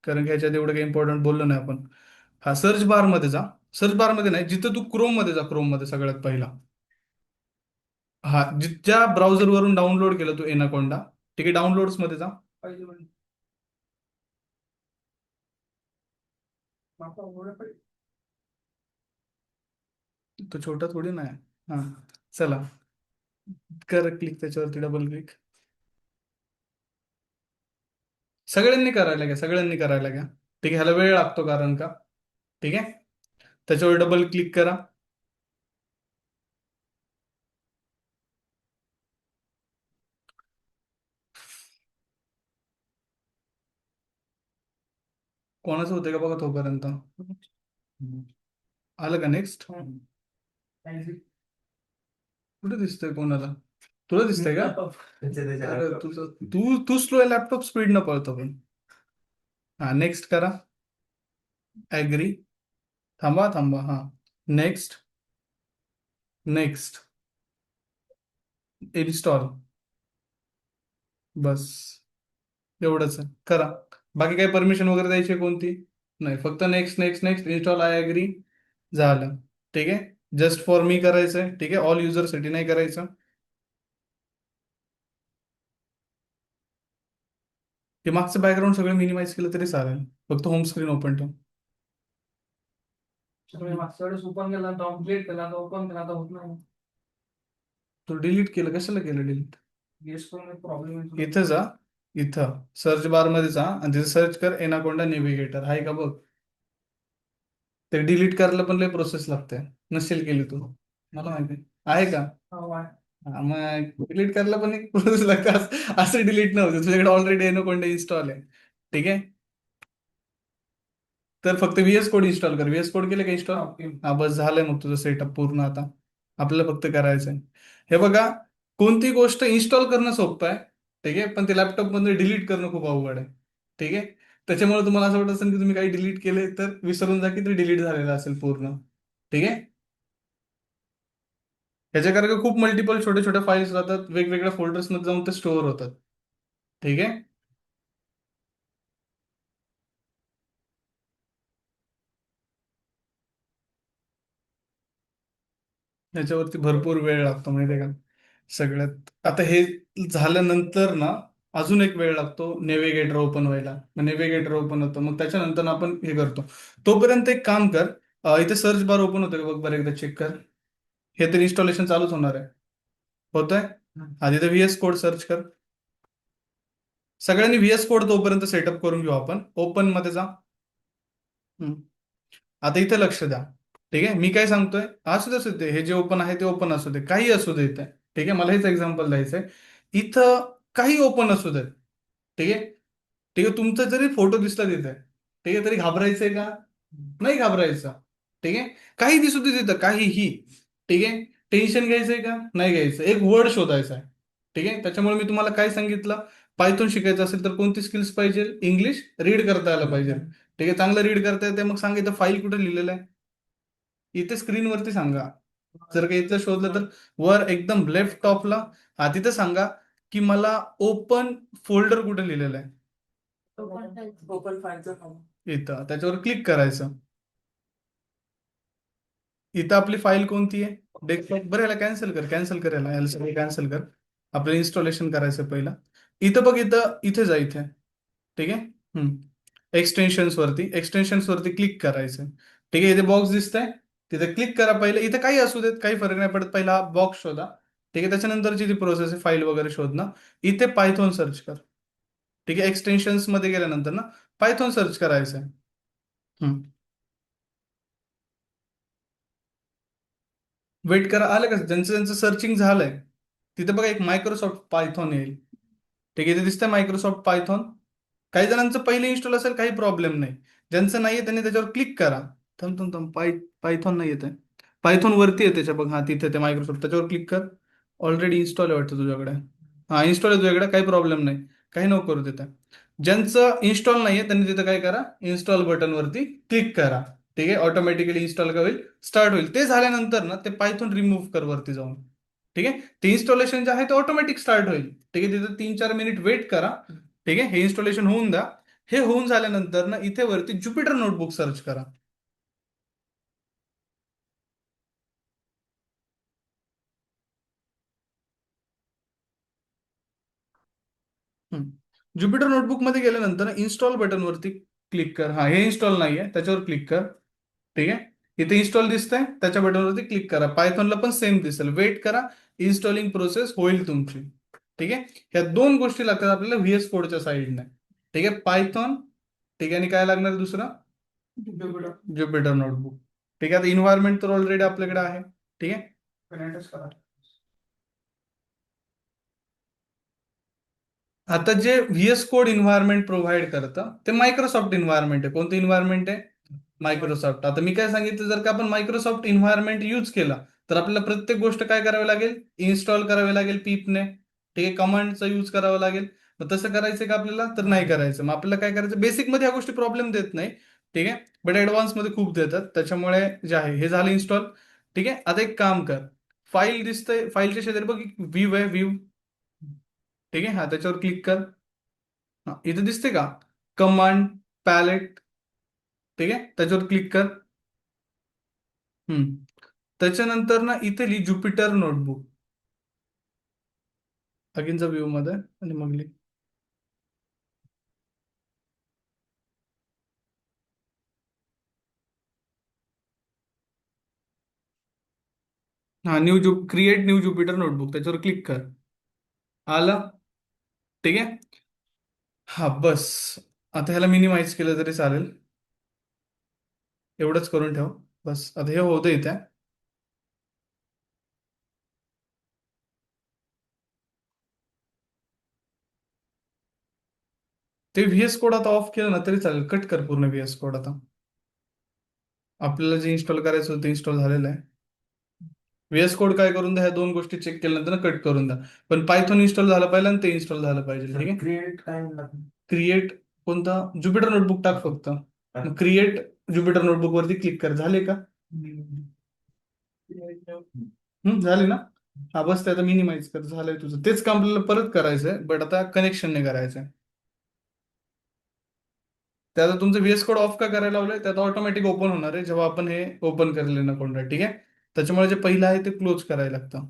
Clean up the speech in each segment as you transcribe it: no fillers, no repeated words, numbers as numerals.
कारण की ह्याच्यात एवढं काही इम्पॉर्टंट बोललो नाही आपण. हा, सर्च बार मध्ये जा. सर्च बार मध्ये नाही, जिथं तू क्रोम मध्ये जा, क्रोम मध्ये सगळ्यात पहिला. हा, ज्या ब्राउझर वरून डाउनलोड केलं तू एनाकोंडा, ठीक आहे, डाउनलोड्स मध्ये जा. तो छोटा थोडी ना आहे. हा, चला, कर क्लिक त्याच्यावरती, डबल क्लिक. सगळ्यांनी करायला घ्या, सगळ्यांनी करायला घ्या. ठीक आहे, ह्याला वेळ लागतो कारण का. ठीक आहे, त्याच्यावर डबल क्लिक करा. कोणाचं होतंय का बघा तोपर्यंत. आलं का नेक्स्ट. कुठे दिसतंय कोणाला? तुला दिसतंय का? अरे तुझं, तू स्लो आहे, लॅपटॉप स्पीड न पळतो पण. हा, नेक्स्ट करा. ऍग्री. थांबा थांबा, हा. नेक्स्ट. नेक्स्ट. इन्स्टॉल. बस एवढंच आहे, करा. बाकी काही परमिशन वगैरे द्यायची आहे कोणती? नाही, फक्त next next next, install, I agree. झालं. ठीक आहे, जस्ट फॉर मी करायचंय. ठीक आहे, ऑल युजरसाठी नाही करायचं. ते मागचं बॅकग्राऊंड सगळं मिनिमाइज केलं तरी चालेल, फक्त होम स्क्रीन ओपन ठेव. मागच्या वेळेस ओपन केला, डाउनग्रेड केला, आता ओपन केला, आता होत नाही. तो डिलीट केलं, कशाला केलं डिलीट? प्रॉब्लेम इथं जा. इथं सर्च बार मध्ये जा आणि तिथे सर्च कर एनाकोंडा नेव्हिगेटर, आहे का बघ. ते डिलीट करायला पण लय प्रोसेस लागते. नसेल केली तू, मला माहिती आहे का. हा, मग डिलीट करायला पण एक प्रोसेस लागते. असं डिलीट नव्हतं, तुझ्याकडे ऑलरेडी एनाकोंडा इन्स्टॉल आहे. ठीक आहे, तर फक्त व्हीएस कोड इन्स्टॉल कर. व्हीएस कोड केलं का इन्स्टॉल? हा, बस झालंय मग तुझं सेटअप पूर्ण आता. आपल्याला फक्त करायचंय. हे बघा, कोणती गोष्ट इन्स्टॉल करणं सोपं आहे, ठीक आहे, पण ते लॅपटॉप मध्ये डिलीट करणं खूप अवघड आहे. ठीक आहे, त्याच्यामुळे तुम्हाला असं वाटत असेल की तुम्ही काही डिलीट केले, तर विसरून जा की ते डिलीट झालेलं असेल पूर्ण. ठीक आहे, ह्याच्याकरता खूप मल्टिपल छोट्या छोट्या फाईल्स राहतात, वेगवेगळ्या फोल्डर्स मध्ये जाऊन ते स्टोअर होतात. ठीक आहे, ह्याच्यावरती भरपूर वेळ लागतो माहिती आहे का. सगळ्यात आता हे झाल्यानंतर ना, अजून एक वेळ लागतो नेव्हिगेटर ओपन व्हायला. मग नेव्हिगेटर ओपन होतं, मग त्याच्यानंतर आपण हे करतो. तोपर्यंत एक काम कर, इथे सर्च बार ओपन होतं का बघ बरं, एकदा चेक कर. हे तर इन्स्टॉलेशन चालूच होणार आहे. होतंय. आधी तर व्हीएस कोड सर्च कर. सगळ्यांनी व्हीएस कोड तोपर्यंत सेटअप करून घेऊ आपण. ओपन मध्ये जा. हम्म. आता इथे लक्ष द्या. ठीक आहे, मी काय सांगतोय, असू दे असू दे, हे जे ओपन आहे ते ओपन असू दे, काही असू दे इथे. ठीक आहे, मला हेच एक्झाम्पल द्यायचंय. इथं काही ओपन असू दे. ठीक आहे. ठीक आहे, तुमचा जरी फोटो दिसला तिथे, ठीक आहे, तरी घाबरायचंय का? नाही घाबरायचं. ठीक आहे, काही दिसू दे तिथं, काहीही. ठीक आहे, टेन्शन घ्यायचंय का? नाही घ्यायचं. एक वर्ड शोधायचा आहे. ठीक आहे, त्याच्यामुळे मी तुम्हाला काय सांगितलं, पायथॉन शिकायचं असेल तर कोणती स्किल्स पाहिजे? इंग्लिश रीड करता यायला पाहिजे. ठीक आहे, चांगलं रीड करता येते, मग सांगितलं फाईल कुठे लिहिलेलं आहे. इथे स्क्रीनवरती सांगा. जर का इथं शोधलं तर वर एकदम लेफ्ट टॉपला, हा, तिथे सांगा की मला ओपन फोल्डर कुठे लिहिलेलं आहे. ओपन फाईल इथं त्याच्यावर क्लिक करायचं. इथं आपली फाईल कोणती आहे? डेस्कटॉप. बरं, याला कॅन्सल कर, कॅन्सल कर, याला सगळं कॅन्सल कर. आपलं इन्स्टॉलेशन करायचं पहिला. इथं बघ, इथं इथे जा इथे. ठीक आहे. एक्सटेन्शन्स वरती क्लिक करायचं. ठीक आहे, इथे बॉक्स दिसतंय, तिथे क्लिक करा पहिले. इथे काही असू देत, काही फरक नाही पडत, पहिला बॉक्स शोधा. ठीक आहे, त्याच्यानंतरची ती प्रोसेस आहे फाईल वगैरे शोधणं. इथे पायथॉन सर्च कर. ठीक आहे, एक्सटेन्शन्स मध्ये गेल्यानंतर ना पायथॉन सर्च करायचं आहे. वेट करा, आलं का ज्यांचं ज्यांचं सर्चिंग झालंय, तिथे बघा एक मायक्रोसॉफ्ट पायथॉन येईल. ठीक आहे, इथे दिसतंय मायक्रोसॉफ्ट पायथॉन. काही जणांचं पहिले इन्स्टॉल असेल, काही प्रॉब्लेम नाही. ज्यांचं नाहीये त्यांनी त्याच्यावर क्लिक करा. थांब थांब थांब, पायथॉन नाही येत आहे. पायथॉन वरती आहे त्याच्या, बघ, हा तिथे ते मायक्रोसॉफ्ट, त्याच्यावर क्लिक कर. ऑलरेडी इन्स्टॉल आहे वाटतं तुझ्याकडे. हा, इन्स्टॉल आहे तुझ्याकडे, काही प्रॉब्लेम नाही. काही नको करू तिथे. ज्यांचं इन्स्टॉल नाहीये त्यांनी तिथे काय करा, इन्स्टॉल बटन वरती क्लिक करा. ठीक आहे, ऑटोमॅटिकली इन्स्टॉल का होईल, स्टार्ट होईल. ते झाल्यानंतर ना ते पायथॉन रिमूव्ह कर वरती जाऊन. ठीक आहे, ते इन्स्टॉलेशन जे आहे ते ऑटोमॅटिक स्टार्ट होईल. ठीक आहे, तिथे 3-4 मिनिट वेट करा. ठीक आहे, हे इन्स्टॉलेशन होऊन द्या. हे होऊन झाल्यानंतर ना इथे वरती ज्युपिटर नोटबुक सर्च करा. ज्युपिटर नोटबुक मध्ये गेल्यानंतर इन्स्टॉल बटन वरती क्लिक कर. हा, हे इन्स्टॉल नाहीये, त्याच्यावर क्लिक कर. ठीक आहे, इथे इन्स्टॉल दिसतंय, त्याच्या बटनवरती क्लिक करा. पायथॉनला पण सेम दिसेल. वेट करा, इन्स्टॉलिंग प्रोसेस होईल तुमची. ठीक आहे, ह्या दोन गोष्टी लागतात आपल्याला व्हीएस कोडच्या साईडने. ठीक आहे, पायथॉन. ठीक आहे, आणि काय लागणार दुसरं? Jupiter notebook. ठीक आहे, आता इन्व्हायरमेंट तर ऑलरेडी आपल्याकडे आहे. ठीक आहे, कनेक्टच करा. आता जे व्हीएस कोड इन्व्हायरमेंट प्रोव्हाइड करतं ते मायक्रोसॉफ्ट इन्व्हायरमेंट आहे. कोणतं इन्व्हायरमेंट आहे? मायक्रोसॉफ्ट. आता मी काय सांगितलं, जर का आपण मायक्रोसॉफ्ट इन्व्हायरमेंट यूज केला तर आपल्याला प्रत्येक गोष्ट काय करावी लागेल? इन्स्टॉल करावी लागेल पीपने. ठीक आहे, कमांडचा यूज करावा लागेल. मग तसं करायचं का आपल्याला? तर नाही करायचं. मग आपल्याला काय करायचं? बेसिक मध्ये ह्या गोष्टी प्रॉब्लेम देत नाही. ठीक आहे, बट ऍडव्हान्स मध्ये खूप देतात. त्याच्यामुळे जे आहे हे झालं इन्स्टॉल. ठीक आहे, आता एक काम कर. फाईल दिसतंय, फाईलच्या शेजारी बघ व्ह्यू आहे, व्ह्यू. ठीक आहे, हा त्याच्यावर क्लिक कर. हा, इथे दिसते का? Command palette. ठीक आहे, त्याच्यावर क्लिक कर. हम्म त्याच्यानंतर ना इथे लिही ज्युपिटर नोटबुक. अगेनचा व्ह्यू मध्ये आणि मग लिही. हा, क्रिएट न्यू ज्युपिटर नोटबुक, त्याच्यावर क्लिक कर. आलं? ठीक आहे, हा बस. आता ह्याला मिनिमाइज केलं तरी चालेल. एवढंच करून ठेव. बस, आता हे होतं इथे. ते व्हीएस कोड आता ऑफ केलं ना तरी चालेल. कट कर पूर्ण व्हीएस कोड आता. आपल्याला जे इन्स्टॉल करायचं होतं इन्स्टॉल झालेलं आहे. व्हीएस कोड काय करून द्या, ह्या दोन गोष्टी चेक केल्यानंतर कट करून द्या. पण पायथॉन इन्स्टॉल झालं पाहिजे आणि ते इन्स्टॉल झालं पाहिजे. ठीक आहे, क्रिएट काय? क्रिएट कोणता? ज्युपिटर नोटबुक टाक फक्त. क्रिएट ज्युपिटर नोटबुक वरती क्लिक कर. झाले का? झाले ना? हा बस, ते आता मिनिमाइज कर. झालंय तुझं. तेच काम आपल्याला परत करायचंय, बट आता कनेक्शन नाही करायचंय. त्यात तुमचं व्हीएस कोड ऑफ का करायला लावलंय? त्यात ऑटोमॅटिक ओपन होणार आहे जेव्हा आपण हे ओपन करेल ना कोणता. ठीक आहे, त्याच्यामुळे जे पहिलं आहे ते क्लोज करायला लागतं.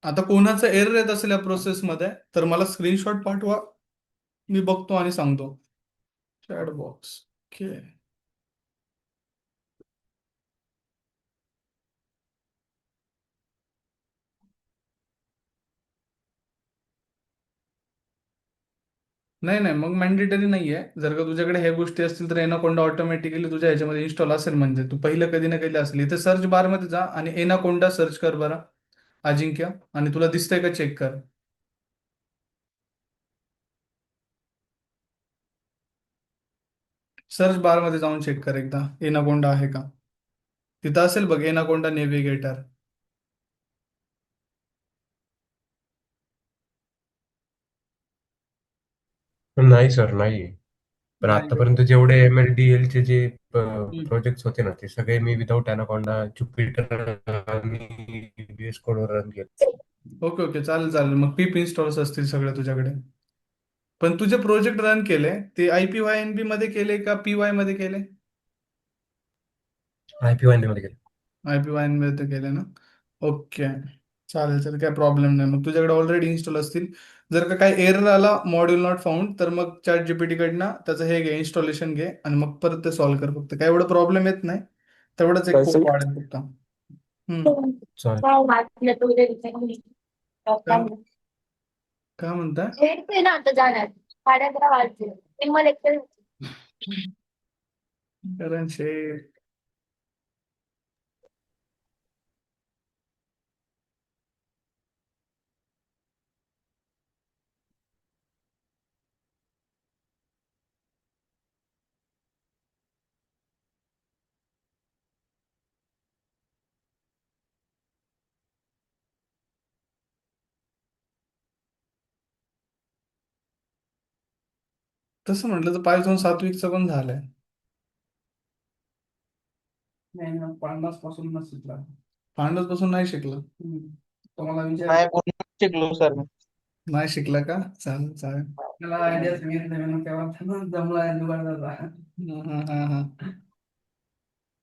आता कोणाचं एरर येत असेल या प्रोसेसमध्ये तर मला स्क्रीनशॉट पाठवा, मी बघतो आणि सांगतो. Chat box. ओके. नाही नाही, मग मॅन्डेटरी नाहीये. जर का तुझ्याकडे ह्या गोष्टी असतील तर एनाकोंडा ऑटोमॅटिकली तुझ्या ह्याच्यामध्ये इन्स्टॉल असेल, म्हणजे तू पहिलं कधी ना कधी असेल. इथे सर्च बार मध्ये जा आणि एनाकोंडा सर्च कर बरं, अजिंक्य. आणि तुला दिसतंय का चेक कर. सर्च बार मध्ये जाऊन चेक कर एकदा, एनाकोंडा आहे का. तिथं असेल बघ, एनाकोंडा नेव्हिगेटर. नाही सर, नाही. पण नाही का? आतापर्यंत जेवढे MLDL चे जे हम्म. प्रोजेक्ट्स होते ना, ते सगळे मी विदाऊट अनाकोंडा, ज्युपिटर आणि VS कोड वर रन केले. ओके ओके, चालेल चालेल. मग पीप इन्स्टॉल्स असतील सगळे तुझ्याकडे. पण तुझे प्रोजेक्ट रन केले ते IPYNB मध्ये केले का PY मध्ये केले? IPYN मध्ये केले. IPYN मध्ये केले ना? ओके, चालेल चालेल, काय प्रॉब्लेम नाही. मग तुझ्याकडे ऑलरेडी इन्स्टॉल असतील. जर का काही एरर आला मॉड्यूल नॉट फाउंड तर मग चॅट जीपीटी कडनं त्याचं हे घे, इन्स्टॉलेशन घे आणि मग परत ते सॉल्व्ह कर. फक्त काय एवढं प्रॉब्लेम येत नाही. तेवढंच एक खूप वाढेल फक्त. चालेल. काय काय म्हणताय? ना आता जाणार 11:30 वाजले ते मला लेक्चर कारण शेठ. तसं म्हटलं तर पायथॉन 7 वीकचं पण झालंय. नाही ना, पांडास पासून न शिकला. पांडास पासून नाही शिकला. तुम्हाला विचार नाही पूर्ण शिकलो सर मी. नाही शिकला का? चालेल चालेल. त्याला आयडिया सांगितलं मी तेव्हा त्यांना जमला जुगाड झाला. हा हा हा.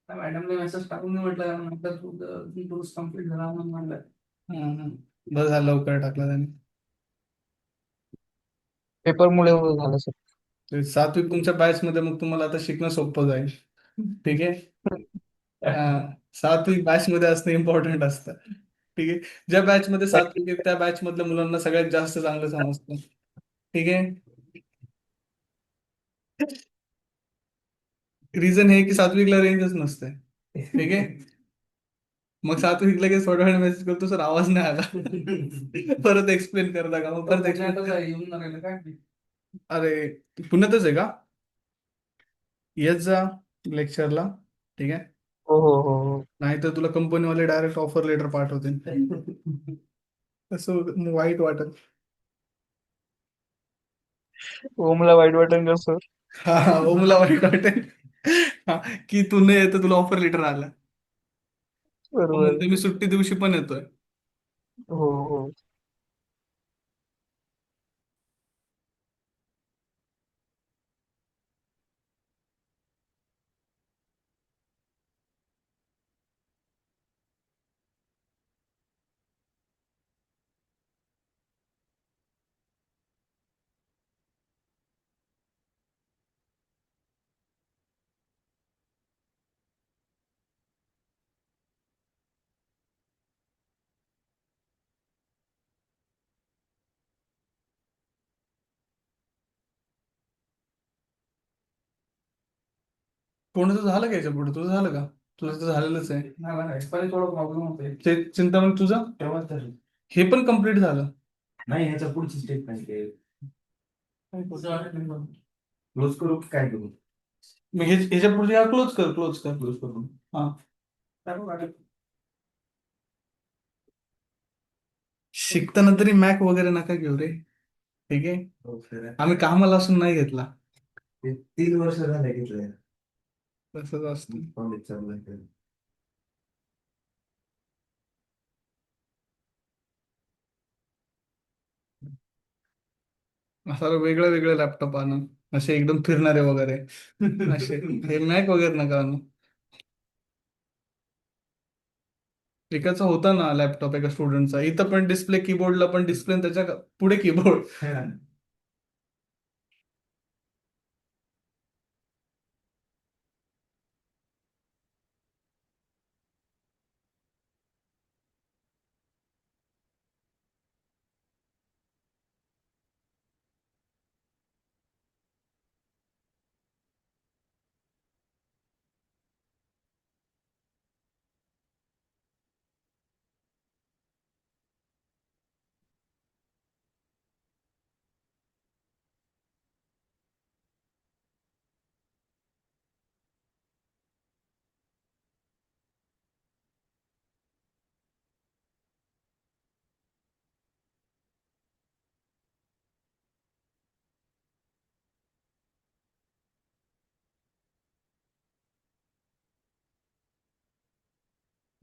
त्या मॅडमने मेसेज टाकून म्हटलं म्हटलं तू कोर्स कम्प्लीट झाला म्हणून म्हणलं. हा, हा. बरं झालं लवकर टाकला त्याने. पेपरमुळे झालं सर. ते सात्विक तुमच्या बॅच मध्ये मग तुम्हाला आता शिकणं सोपं जाईल. ठीक आहे. हा, सात्विक बॅच मध्ये असणं इम्पॉर्टंट असतं. ठीक आहे. ज्या बॅच मध्ये सात्विक आहे त्या बॅच मधल्या मुलांना सगळ्यात जास्त चांगलं समजतं. ठीक आहे. रिझन हे की सात्विकला रेंजच नसते. ठीक आहे. मग सात्विक लगेच थोड्या वेळ मेसेज करतो, सर आवाज नाही आला. परत एक्सप्लेन करता का? मग परत पुण्यातच आहे, एक्सप्लेन. येऊन राहिलं काय ते. अरे पुण्यातच आहे का? येत जा लेक्चरला. ठीक आहे. हो हो हो हो. नाहीतर तुला कंपनीवाले डायरेक्ट ऑफर लेटर पाठवतील. तसं मग वाईट वाटत. ओमला वाईट वाटेल का सर? हा हा, ओमला वाईट वाटेल. हा, की तू नाही येतं तुला ऑफर लेटर आला. हो बरोबर. म्हणते मी सुट्टी दिवशी पण येतोय. हो हो. कोणाचं झालं का याच्या पुढे? तुझं झालं का? तुझं तर झालेलंच आहे. नाही पण थोडा प्रॉब्लेम होतोय. ते चिंतामण तुझं तेव्हाच झालं. हे पण कम्प्लीट झालं. नाही ह्याच्या पुढची स्टेप नाही ते. काय पुढचं वाटत नाही मला. क्लोज करू की काय करू? मग ह्याच्या पुढे हा क्लोज कर, क्लोज कर. क्लोज करू. हा. काय वाटत? शिकताना तरी मॅक वगैरे नका घेऊ रे. ठीक आहे. हो सर. आम्ही कामाला असून नाही घेतला. ते 3 वर्ष झाले घेतलंय. तसंच असतं. कॉलेज चालू आहे. असं वेगळं वेगळं लॅपटॉप आणून असे एकदम फिरणारे वगैरे असे. हे मॅक वगैरे नका आणू. एकाचा होता ना लॅपटॉप एका स्टुडंटचा, इथं पण डिस्प्ले, कीबोर्डला पण डिस्प्ले, त्याच्या पुढे कीबोर्ड.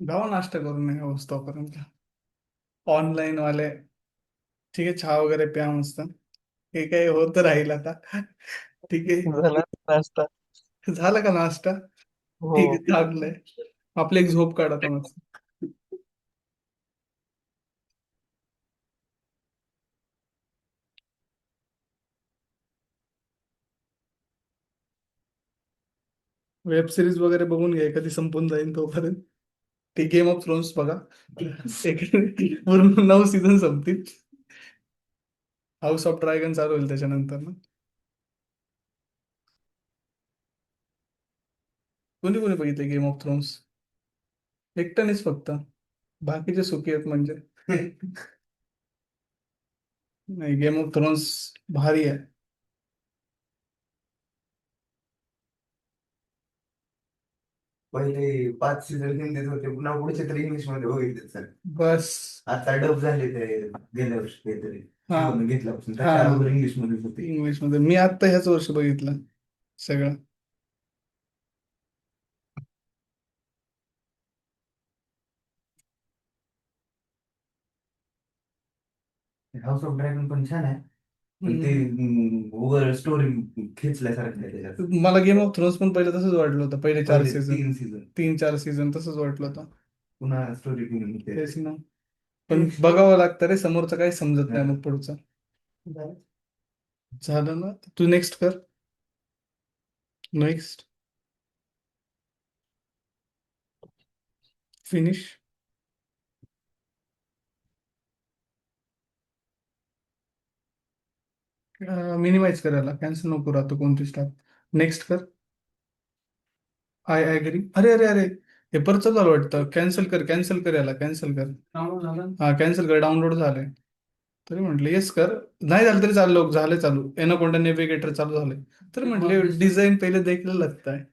जावा नाश्ता करून नका वाजतापर्यंत. ऑनलाईन वाले. ठीक आहे, चहा वगैरे प्या मस्त. हे काही होत राहील आता. ठीक आहे. झाला नाश्ता. झालं का नाश्ता? हो. ठीक आहे, चांगलंय. आपली एक झोप काढ आता मस्त. वेब सिरीज वगैरे बघून घ्या, कधी संपून जाईल तोपर्यंत. ते गेम ऑफ थ्रोन्स बघा. पूर्ण 9 सीझन संपतील. हाऊस ऑफ ड्रॅगन चालू होईल त्याच्यानंतर ना. कोणी कोणी बघितलं गेम ऑफ थ्रोन्स? एकट्यानेच फक्त. बाकीचे सुखी आहेत म्हणजे. नाही, गेम ऑफ थ्रोन्स भारी आहे. पहिले 5 सीझन हिंदीत होते, पुन्हा पुढचे तर इंग्लिश मध्ये बघितले सर. बस. आता डब झाले ते गेल्या वर्षी काहीतरी. हा शिवून घेतल्यापासून हा, त्याच्या अगोदर इंग्लिश मध्ये होते. इंग्लिश मध्ये मी आता ह्याच वर्षी बघितलं सगळं. हाऊस ऑफ ड्रॅगन पण छान आहे, पण ते ओव्हर स्टोरी खेचल्यासारखं आहे त्याच्यात. मला गेम ऑफ थ्रोन्स पण पहिले तसंच वाटलं होतं, पहिले 4 पहिले सीझन 3 सीझन 3-4 सीझन तसंच वाटलं होतं. पुन्हा स्टोरी तेच ना, पण बघावं लागतं रे, समोरचं काही समजत नाही मग पुढचं. झालं ना, तू नेक्स्ट कर. Next finish. मिनिमाइज करायला कॅन्सल नको राहतो कोणतीच टाक. नेक्स्ट कर. I agree. अरे अरे अरे, हे परत चालू झालं वाटतं. कॅन्सल कर, कॅन्सल कर, याला कॅन्सल कर. डाउनलोड झालं. हा कॅन्सल कर, डाउनलोड झालंय. तरी म्हटलं येस कर, नाही झालं तरी चाललं, झालं चालू. एनाकोंडा नेव्हिगेटर चालू झालंय. तर म्हटले डिझाइन पहिले देखील लगता है.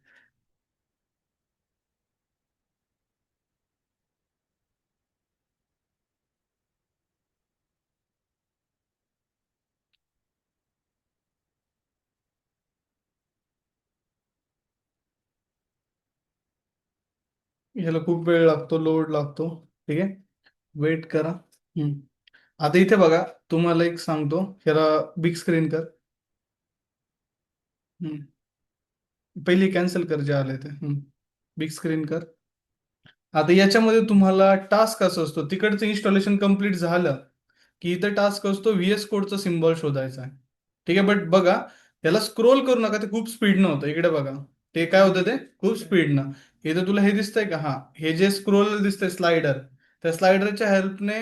याला खूप वेळ लागतो, लोड लागतो. ठीक आहे, वेट करा. आता इथे बघा, तुम्हाला एक सांगतो, ह्याला बिग स्क्रीन कर. हम्म. पहिली कॅन्सल कर जे आले ते. बिग स्क्रीन कर. आता याच्यामध्ये तुम्हाला टास्क असं असतो, तिकडचं इन्स्टॉलेशन कम्प्लीट झालं की इथं टास्क असतो व्हीएस कोडचा सिम्बॉल शोधायचा आहे. ठीक आहे, बट बघा त्याला स्क्रोल करू नका, ते खूप स्पीडनं होतं. इकडे बघा, ते काय होतं, ते खूप स्पीडनं. इथं तुला हे दिसतंय का, हा हे जे स्क्रोल दिसतंय स्लायडर, त्या स्लायडरच्या हेल्पने,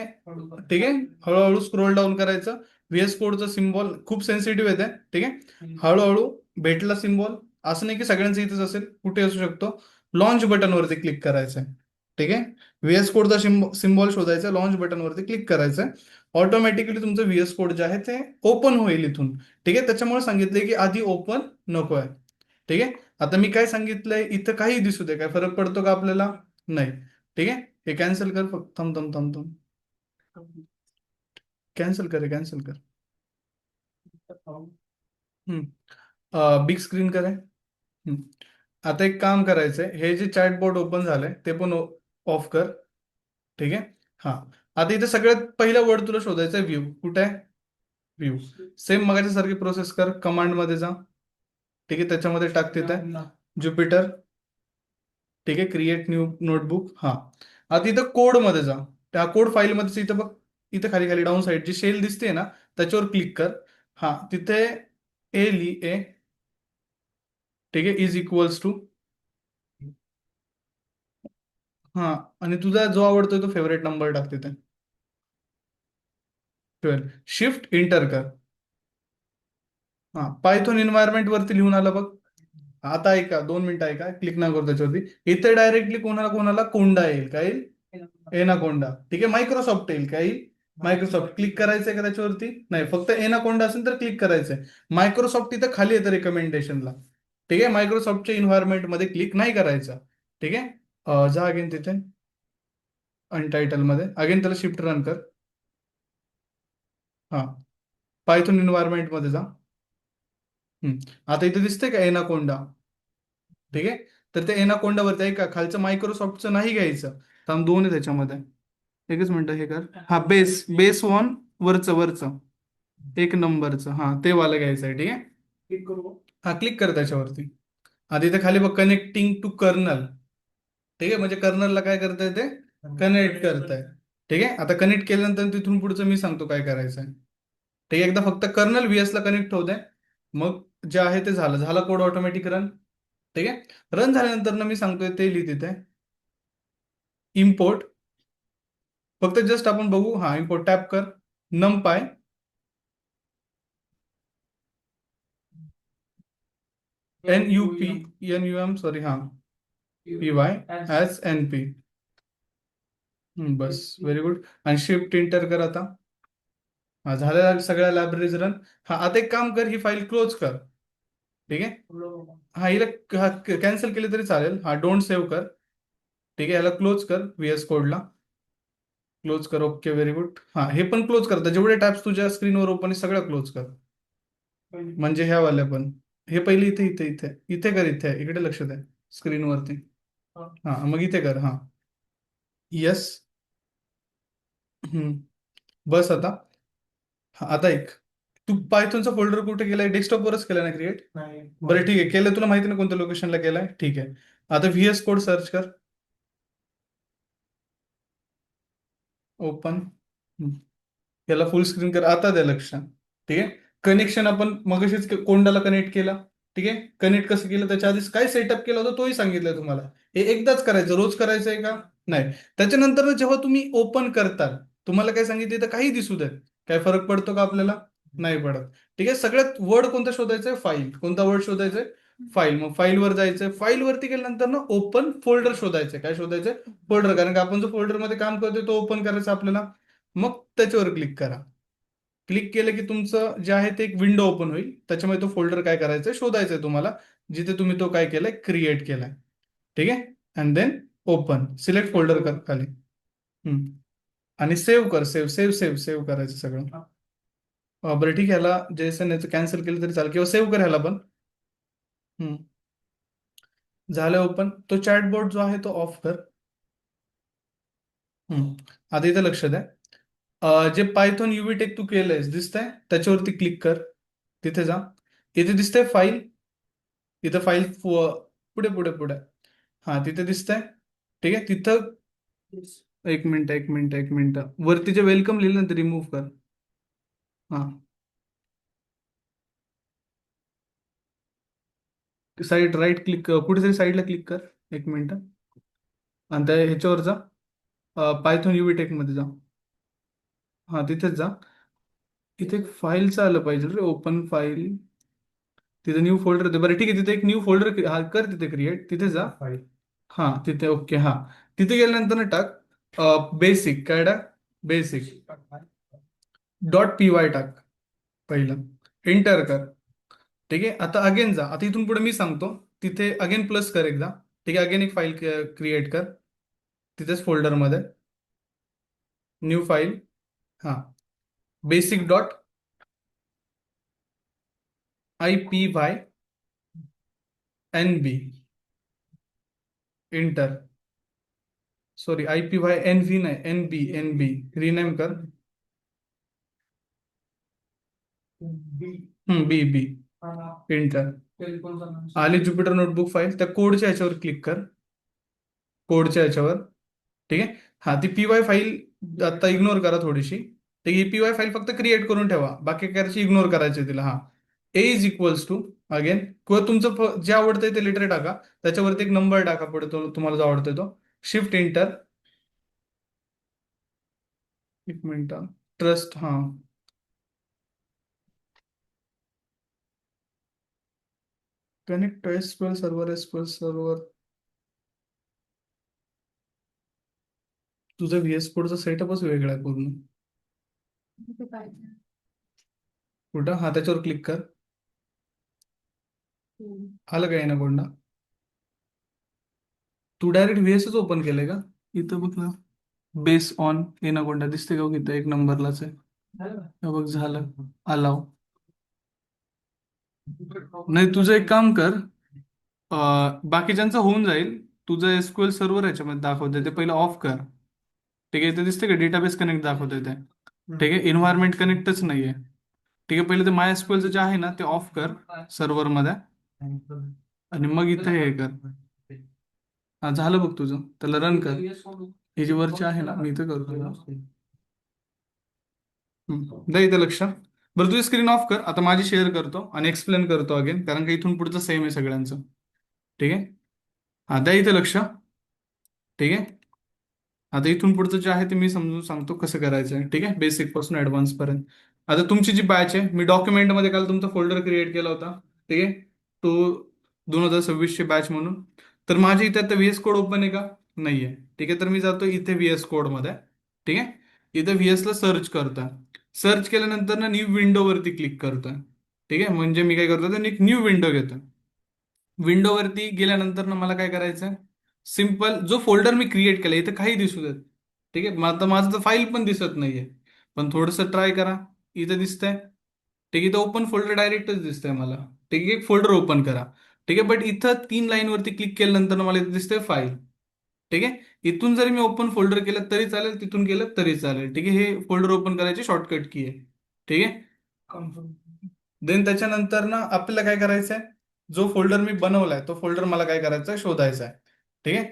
ठीक आहे, हळूहळू स्क्रोल डाऊन करायचं. व्हीएस कोडचा सिम्बॉल खूप सेन्सिटिव्ह येते. ठीक आहे, हळूहळू भेटला सिम्बॉल, असं नाही की सगळ्यांचं इथंच असेल, कुठे असू शकतो. लॉन्च बटनवरती क्लिक करायचं आहे. ठीक आहे, व्हीएस कोडचा सिम्बॉल शोधायचा, लॉन्च बटनवरती क्लिक करायचं. ऑटोमॅटिकली तुमचं व्हीएस कोड जे आहे ते ओपन होईल इथून. ठीक आहे, त्याच्यामुळे सांगितलंय की आधी ओपन नको आहे. ठीक आहे, आता मी काय सांगितलंय इथं काही दिसू दे, काय फरक पडतो का आपल्याला? नाही. ठीक आहे, हे कॅन्सल कर फक्त. थांब थांब थांब थांब, कॅन्सल कर, कॅन्सल कर. बिग स्क्रीन करे. आता एक काम करायचंय, हे जे चॅटबॉट ओपन झालंय ते पण ऑफ कर. ठीक आहे, हा. आता इथे सगळ्यात पहिला वर्ड तुला शोधायचा आहे, व्ह्यू. कुठे आहे? व्ह्यू. सेम मगाच्या सारखी प्रोसेस कर, कमांड मध्ये जा. ठीक आहे, त्याच्यामध्ये टाक तिथे ज्युपिटर. ठीक आहे, क्रिएट न्यू नोटबुक. हा, आता इथं कोड मध्ये जा, त्या कोड फाईल मध्ये इथं बघ, इथं खाली खाली डाऊन साईड जी शेल दिसते ना, त्याच्यावर क्लिक कर. हा, तिथे ए ली ए. ठीक आहे, इज इक्वल्स टू. हा, आणि तुझा जो आवडतोय तो फेवरेट नंबर टाक तिथे, 12. शिफ्ट इंटर कर. हा, पायथॉन एन्व्हायरमेंट वरती लिहून आलं बघ. आता ऐका, 2 मिनिटं ऐका, क्लिक ना करू त्याच्यावरती. इथे डायरेक्टली कोणाला कोणाला कोंडा येईल, काय येईल? एनाकोंडा. ठीक आहे, मायक्रोसॉफ्ट येईल, काय येईल? मायक्रोसॉफ्ट. क्लिक करायचंय का त्याच्यावरती? नाही, फक्त एनाकोंडा असेल तर क्लिक करायचंय. मायक्रोसॉफ्ट इथं खाली येतं रिकमेंडेशनला. ठीक आहे, मायक्रोसॉफ्टच्या इन्व्हायरमेंट मध्ये क्लिक नाही करायचं. ठीक आहे, जा अगेन तिथे अनटायटल मध्ये, अगेन त्याला शिफ्ट रन कर. हा, पायथॉन एन्व्हायरमेंट मध्ये जा. आता इथे दिसतंय का एनाकोंडा? ठीक आहे, तर त्या एनाकोंडावरती आहे का, खालचं मायक्रोसॉफ्टचं नाही घ्यायचं. तर 2 आहे त्याच्यामध्ये. एकच मिनिटं हे कर. हा, बेस बेस 1 वरचं वरचं 1 नंबरचं, हा ते वाला घ्यायचं आहे. ठीक आहे, क्लिक करू. हा क्लिक कर त्याच्यावरती. आता इथे खाली बघ, कनेक्टिंग टू कर्नल. ठीक आहे, म्हणजे कर्नलला काय करताय, ते कनेक्ट करताय. ठीक आहे, आता कनेक्ट केल्यानंतर तिथून पुढचं मी सांगतो काय करायचं आहे. ठीक आहे, एकदा फक्त कर्नल व्हीएस ला कनेक्ट होऊ दे, मग जे आहे ते झालं. झाला कोड ऑटोमॅटिक रन. ठीक आहे, रन झाल्यानंतर ना मी सांगतोय ते लिह तिथे, इम्पोर्ट. फक्त जस्ट आपण बघू. हा, इम्पोर्ट टॅप कर. नमपाय NUM सॉरी, हा PY बस, व्हेरी गुड. आणि शिफ्ट इंटर कर आता. हा, झाल्या सगळ्या लायब्ररीज रन. हा, आता एक काम कर, ही फाईल क्लोज कर. ठीक आहे, हा, हिला कॅन्सल केली तरी चालेल. हा, डोंट सेव्ह कर. ठीक आहे, याला क्लोज कर, व्हीएस कोडला क्लोज कर. Okay, very good. हा, हे पण क्लोज करता, जेवढे टॅब्स तुझ्या स्क्रीनवर ओपन आहे सगळं क्लोज कर. म्हणजे ह्या वाल्या पण. हे पहिले इथे इथे इथे इथे कर, इथे इकडे लक्ष द्या स्क्रीनवरती. हा, मग इथे कर. हा, येस. बस आता. आता एक, तू पायथॉनचा फोल्डर कुठे केलाय? डेस्कटॉपवरच केलाय ना क्रिएट? नाही बरं ठीक आहे, केलं, तुला माहिती ना कोणत्या लोकेशनला केलाय? ठीक आहे. आता व्हीएस कोड सर्च कर, ओपन, याला फुल स्क्रीन कर. आता द्या लक्ष, ठीक आहे. कनेक्शन आपण मगाशीच कोंडाला कनेक्ट केला, ठीक आहे. कनेक्ट कसं केलं, त्याच्या आधीच काय सेटअप केला होता तोही सांगितलंय तुम्हाला. हे एकदाच करायचं, रोज करायचंय का? नाही. त्याच्यानंतर ना जेव्हा तुम्ही ओपन करता, तुम्हाला काय सांगितलं तर काही दिसू द्या, काय फरक पडतो का आपल्याला? नाही पडत. ठीक आहे. सगळ्यात वर्ड कोणता शोधायचा आहे? फाईल. कोणता वर्ड शोधायचा आहे? फाईल. मग फाईलवर जायचंय, फाईल वरती गेल्यानंतर ना ओपन फोल्डर शोधायचंय. काय शोधायचंय? फोल्डर. कारण का आपण जो फोल्डर मध्ये काम करतोय तो ओपन करायचा आपल्याला. मग त्याच्यावर क्लिक करा. क्लिक केलं की तुमचं जे आहे ते एक विंडो ओपन होईल. त्याच्यामध्ये तो फोल्डर काय करायचा शोधायचा आहे तुम्हाला, जिथे तुम्ही तो काय केलाय, क्रिएट केलाय. ठीक आहे. And then open, select folder कर खाली. हम्म. आणि सेव्ह कर. सेव्ह करायचं सगळं. बरं ठीक आहे, ह्याला जेसन याचं कॅन्सल केलं तरी चालेल, किंवा सेव्ह कर ह्याला पण. हम्म. झालं ओपन. तो चॅटबॉट जो आहे तो ऑफ कर. आता इथे लक्ष द्या. जे पायथॉन युवी टेक तू केलंयस दिसतंय, त्याच्यावरती क्लिक कर. तिथे जा. इथे दिसतंय फाईल. इथं फाईल पुढे पुढे पुढे, हा तिथे दिसतंय. ठीक आहे. तिथं एक मिनिट वरती जे वेलकम लिहिलं ना ते रिमूव्ह कर. हा, साईड राईट क्लिक, कुठेतरी साईडला क्लिक कर. एक मिनिट. आणि त्या ह्याच्यावर जा, पायथॉन युवी टेक मध्ये जा. हा तिथेच जा. इथे एक फाईलचं आलं पाहिजे रे, ओपन फाईल. तिथे न्यू फोल्डर होते. बरं ठीक आहे, तिथे एक न्यू फोल्डर कर तिथे क्रिएट. तिथे जा. फाईल हा तिथे ओके. हा तिथे गेल्यानंतर ना टाक बेसिक. काय टाक? बेसिक .py टाक पहिलं. एंटर कर. ठीक आहे. आता अगेन जा. आता इथून पुढे मी सांगतो, तिथे अगेन प्लस कर एकदा. ठीक आहे. अगेन एक फाईल क्रिएट कर तिथेच फोल्डरमध्ये. New file. हा, basic .ipynb. Enter. Sorry, ipynv नाही, एनबी रिनेम कर. B B. एंटर. आली ज्युपिटर नोटबुक फाईल. त्या कोडच्या ह्याच्यावर क्लिक कर, कोडच्या ह्याच्यावर. ठीक आहे. हा, ती पीवाय फाईल आता इग्नोर करा थोडीशी. ठीक आहे. पीवाय फाईल फक्त क्रिएट करून ठेवा, बाकी काय इग्नोर करायचे तिला. हा, ए इज इक्वल्स टू अगेन, किंवा तुमचं जे आवडतंय ते लिटर टाका, त्याच्यावरती एक नंबर टाका पुढे, तो तुम्हाला जो आवडतोय तो. Shift enter. एक मिनिट. ट्रस्ट. हा, कनेक्ट एसक्यूएल सर्व्हर. तुझं व्हीएस कोडचा सेटअपच वेगळा आहे पूर्ण. कुठे पाहिजे? कुठं? हा, त्याच्यावर क्लिक कर. हम्म. आलं काय ना कोणता? तू डायरेक्ट व्हीएसच ओपन केलंय का? इथं बघ ना, बेस ऑन एनाकोंडा दिसते का? इथं एक नंबरलाच आहे. हे बघ, झालं. अलाव. नाही, तुझं एक काम कर, बाकीच्यांचं होऊन जाईल. तुझं एसक्यूएल सर्व्हर याच्यामध्ये दाखवतंय ते पहिलं ऑफ कर. ठीक आहे. ते दिसते का डेटाबेस कनेक्ट दाखवतंय ते? ठीक आहे. इन्व्हायरमेंट कनेक्टच नाहीये. ठीक आहे. पहिले ते माय एसक्यूएलचं जे आहे ना ते ऑफ कर सर्व्हरमध्ये, आणि मग इथं हे कर. हा, झालं बघ तुझं. त्याला रन कर. हे जे वरचे आहे ना, मी इथं करतो. द्या इथं लक्ष. बरं, तुझी स्क्रीन ऑफ कर. आता माझी शेअर करतो आणि एक्सप्लेन करतो अगेन, कारण का इथून पुढचं सेम आहे सगळ्यांचं. ठीक आहे. हा, द्या इथे लक्ष. ठीक आहे. आता इथून पुढचं जे आहे ते मी समजून सांगतो कसं करायचं आहे. ठीक आहे. बेसिक पासून ऍडव्हान्स पर्यंत. आता तुमची जी बॅच आहे, मी डॉक्युमेंटमध्ये काल तुमचा फोल्डर क्रिएट केला होता. ठीक आहे. तो 2026 ची बॅच म्हणून. तर माझ्या इथे आता व्हीएस कोड ओपन आहे का? नाहीये. ठीक आहे. तर मी जातो इथे व्हीएस कोड मध्ये. ठीक आहे. इथे व्हीएस ला सर्च करतोय. सर्च केल्यानंतर ना न्यू विंडोवरती क्लिक करतोय. ठीक आहे. म्हणजे मी काय करतो, तर एक न्यू विंडो घेतोय. विंडोवरती गेल्यानंतर ना मला काय करायचं, सिम्पल जो फोल्डर मी क्रिएट केला इथं काही दिसू देत. ठीक आहे. आता माझं तर फाईल पण दिसत नाहीये, पण थोडंसं ट्राय करा. इथं दिसतंय. ठीक आहे. इथं ओपन फोल्डर डायरेक्टच दिसतंय मला. ठीक आहे. एक फोल्डर ओपन करा. ठीक आहे. बट इथं 3 लाईन वरती क्लिक केल्यानंतर ना मला इथं दिसतंय फाईल. ठीक आहे. इथून जरी मी ओपन फोल्डर केलं तरी चालेल, तिथून केलं तरी चालेल. ठीक आहे. हे फोल्डर ओपन करायची शॉर्टकट की आहे. ठीक आहे. कन्फर्म. देन त्याच्यानंतर ना आपल्याला काय करायचं आहे, जो फोल्डर मी बनवलाय तो फोल्डर मला काय करायचा आहे, शोधायचा आहे. ठीक आहे.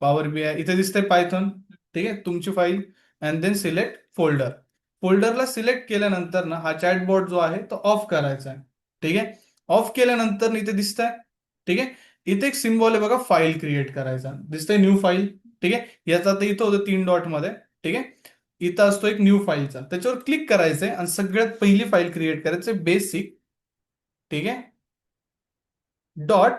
पॉवर बी आय इथे दिसतंय पायथॉन. ठीक आहे, तुमची file. And then select folder. फोल्डरला सिलेक्ट केल्यानंतर ना हा चॅटबॉट जो आहे तो ऑफ करायचा आहे. ठीक आहे. ऑफ केल्यानंतर इथे दिसतंय. ठीक आहे. इथे एक सिम्बॉल आहे बघा, फाईल क्रिएट करायचा. दिसतंय न्यू फाईल. ठीक आहे. याचा तर इथं होतं 3 डॉट मध्ये. ठीक आहे. इथं असतो एक न्यू फाईलचा, त्याच्यावर क्लिक करायचंय आणि सगळ्यात पहिली फाईल क्रिएट करायची बेसिक. ठीक आहे. डॉट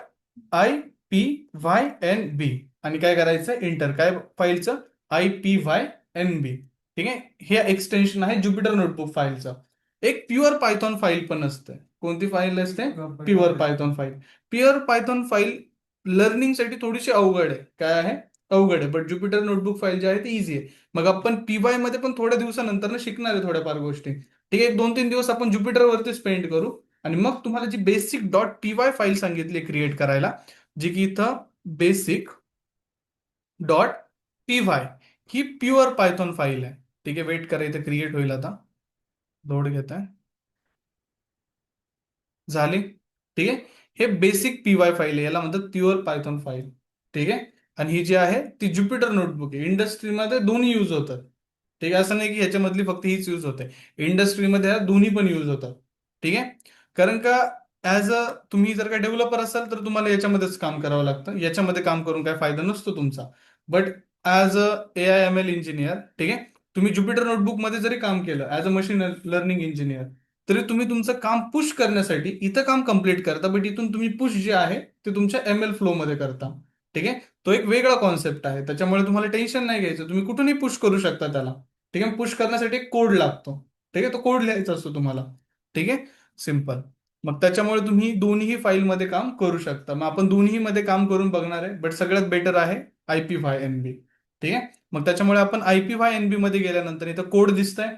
IPYNB आणि काय करायचं, इंटर. काय फाईलचं, IPYNB. ठीक आहे. हे एक्सटेन्शन आहे ज्युपिटर नोटबुक फाईलचं. एक प्युअर पायथॉन फाईल पण असते. कोणती फाईल असते, pure Python file. Pure Python file लर्निंगसाठी थोडीशी अवघड आहे. काय आहे, अवघड आहे. बट ज्युपिटर नोटबुक फाईल जे आहे ते इझी आहे. मग आपण PY मध्ये पण थोड्या दिवसानंतर ना शिकणार आहे थोड्याफार गोष्टी. ठीक आहे. 2-3 दिवस आपण ज्युपिटर वरती स्पेंड करू आणि मग तुम्हाला जी बेसिक डॉट PY फाईल सांगितली क्रिएट करायला, जी की इथं बेसिक डॉट PY ही प्युअर पायथॉन फाईल आहे. ठीक आहे. वेट करा, इथे क्रिएट होईल आता. लोड घेत आहे. झाली. ठीक आहे. हे बेसिक PY फाईल आहे, याला म्हणतात प्युअर पायथॉन फाईल. ठीक आहे. आणि ही जी आहे ती ज्युपिटर नोटबुक आहे. इंडस्ट्रीमध्ये दोन्ही यूज होतात. ठीक आहे. असं नाही की ह्याच्यामधली फक्त हीच यूज होते, इंडस्ट्रीमध्ये ह्या दोन्ही पण यूज होतात. ठीक आहे. कारण का ऍज अ तुम्ही जर का डेव्हलपर असाल तर तुम्हाला याच्यामध्येच काम करावं लागतं. याच्यामध्ये काम करून काय फायदा नसतो तुमचा. But as a AI/ML engineer, ठीक आहे, तुम्ही ज्युपिटर नोटबुक मध्ये जरी काम केलं as a machine learning engineer, तरी तुम्ही तुमचं काम पुश करण्यासाठी इथं काम कम्प्लीट करता. बट इथून तुम्ही पुश जे आहे ते तुमच्या ML फ्लो मध्ये करता. ठीक आहे. तो एक वेगळा कॉन्सेप्ट आहे, त्याच्यामुळे तुम्हाला टेन्शन नाही घ्यायचं. तुम्ही कुठूनही पुश करू शकता त्याला. ठीक आहे. पुश करण्यासाठी एक कोड लागतो. ठीक आहे. तो कोड लिहायचा असतो तुम्हाला. ठीक आहे. सिम्पल. मग त्याच्यामुळे तुम्ही दोन्ही फाईलमध्ये काम करू शकता. मग आपण दोन्ही मध्ये काम करून बघणार आहे, बट सगळ्यात बेटर आहे IPYNB. ठीक आहे. मग त्याच्यामुळे आपण IPYNB मध्ये गेल्यानंतर इथं कोड दिसतंय.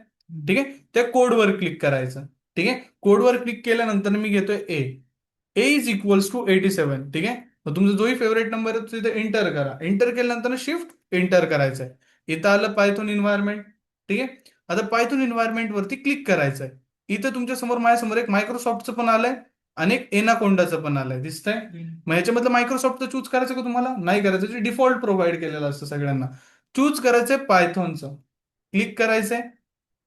ठीक आहे. त्या कोडवर क्लिक करायचं. ठीक आहे. कोडवर क्लिक केल्यानंतर मी घेतोय A इज इक्वल्स टू 87. ठीक आहे. मग तुमचा जोही फेवरेट नंबर आहे तो इथे एंटर करा. एंटर केल्यानंतर शिफ्ट एंटर करायचं आहे. इथं आलं पायथॉन इन्व्हायरमेंट. ठीक आहे. आता पायथॉन इन्व्हायरमेंट वरती क्लिक करायचं आहे. इथं तुमच्या समोर माझ्यासमोर एक मायक्रोसॉफ्टचं पण आलंय आणि एक एनाकोंडाचं पण आलंय. दिसतंय. मग ह्याच्यामधलं मायक्रोसॉफ्टचं चूज करायचं का तुम्हाला, नाही करायचं, जे डिफॉल्ट प्रोव्हाइड केलेलं असतं सगळ्यांना. चूज करायचंय पायथॉनचं. क्लिक करायचंय.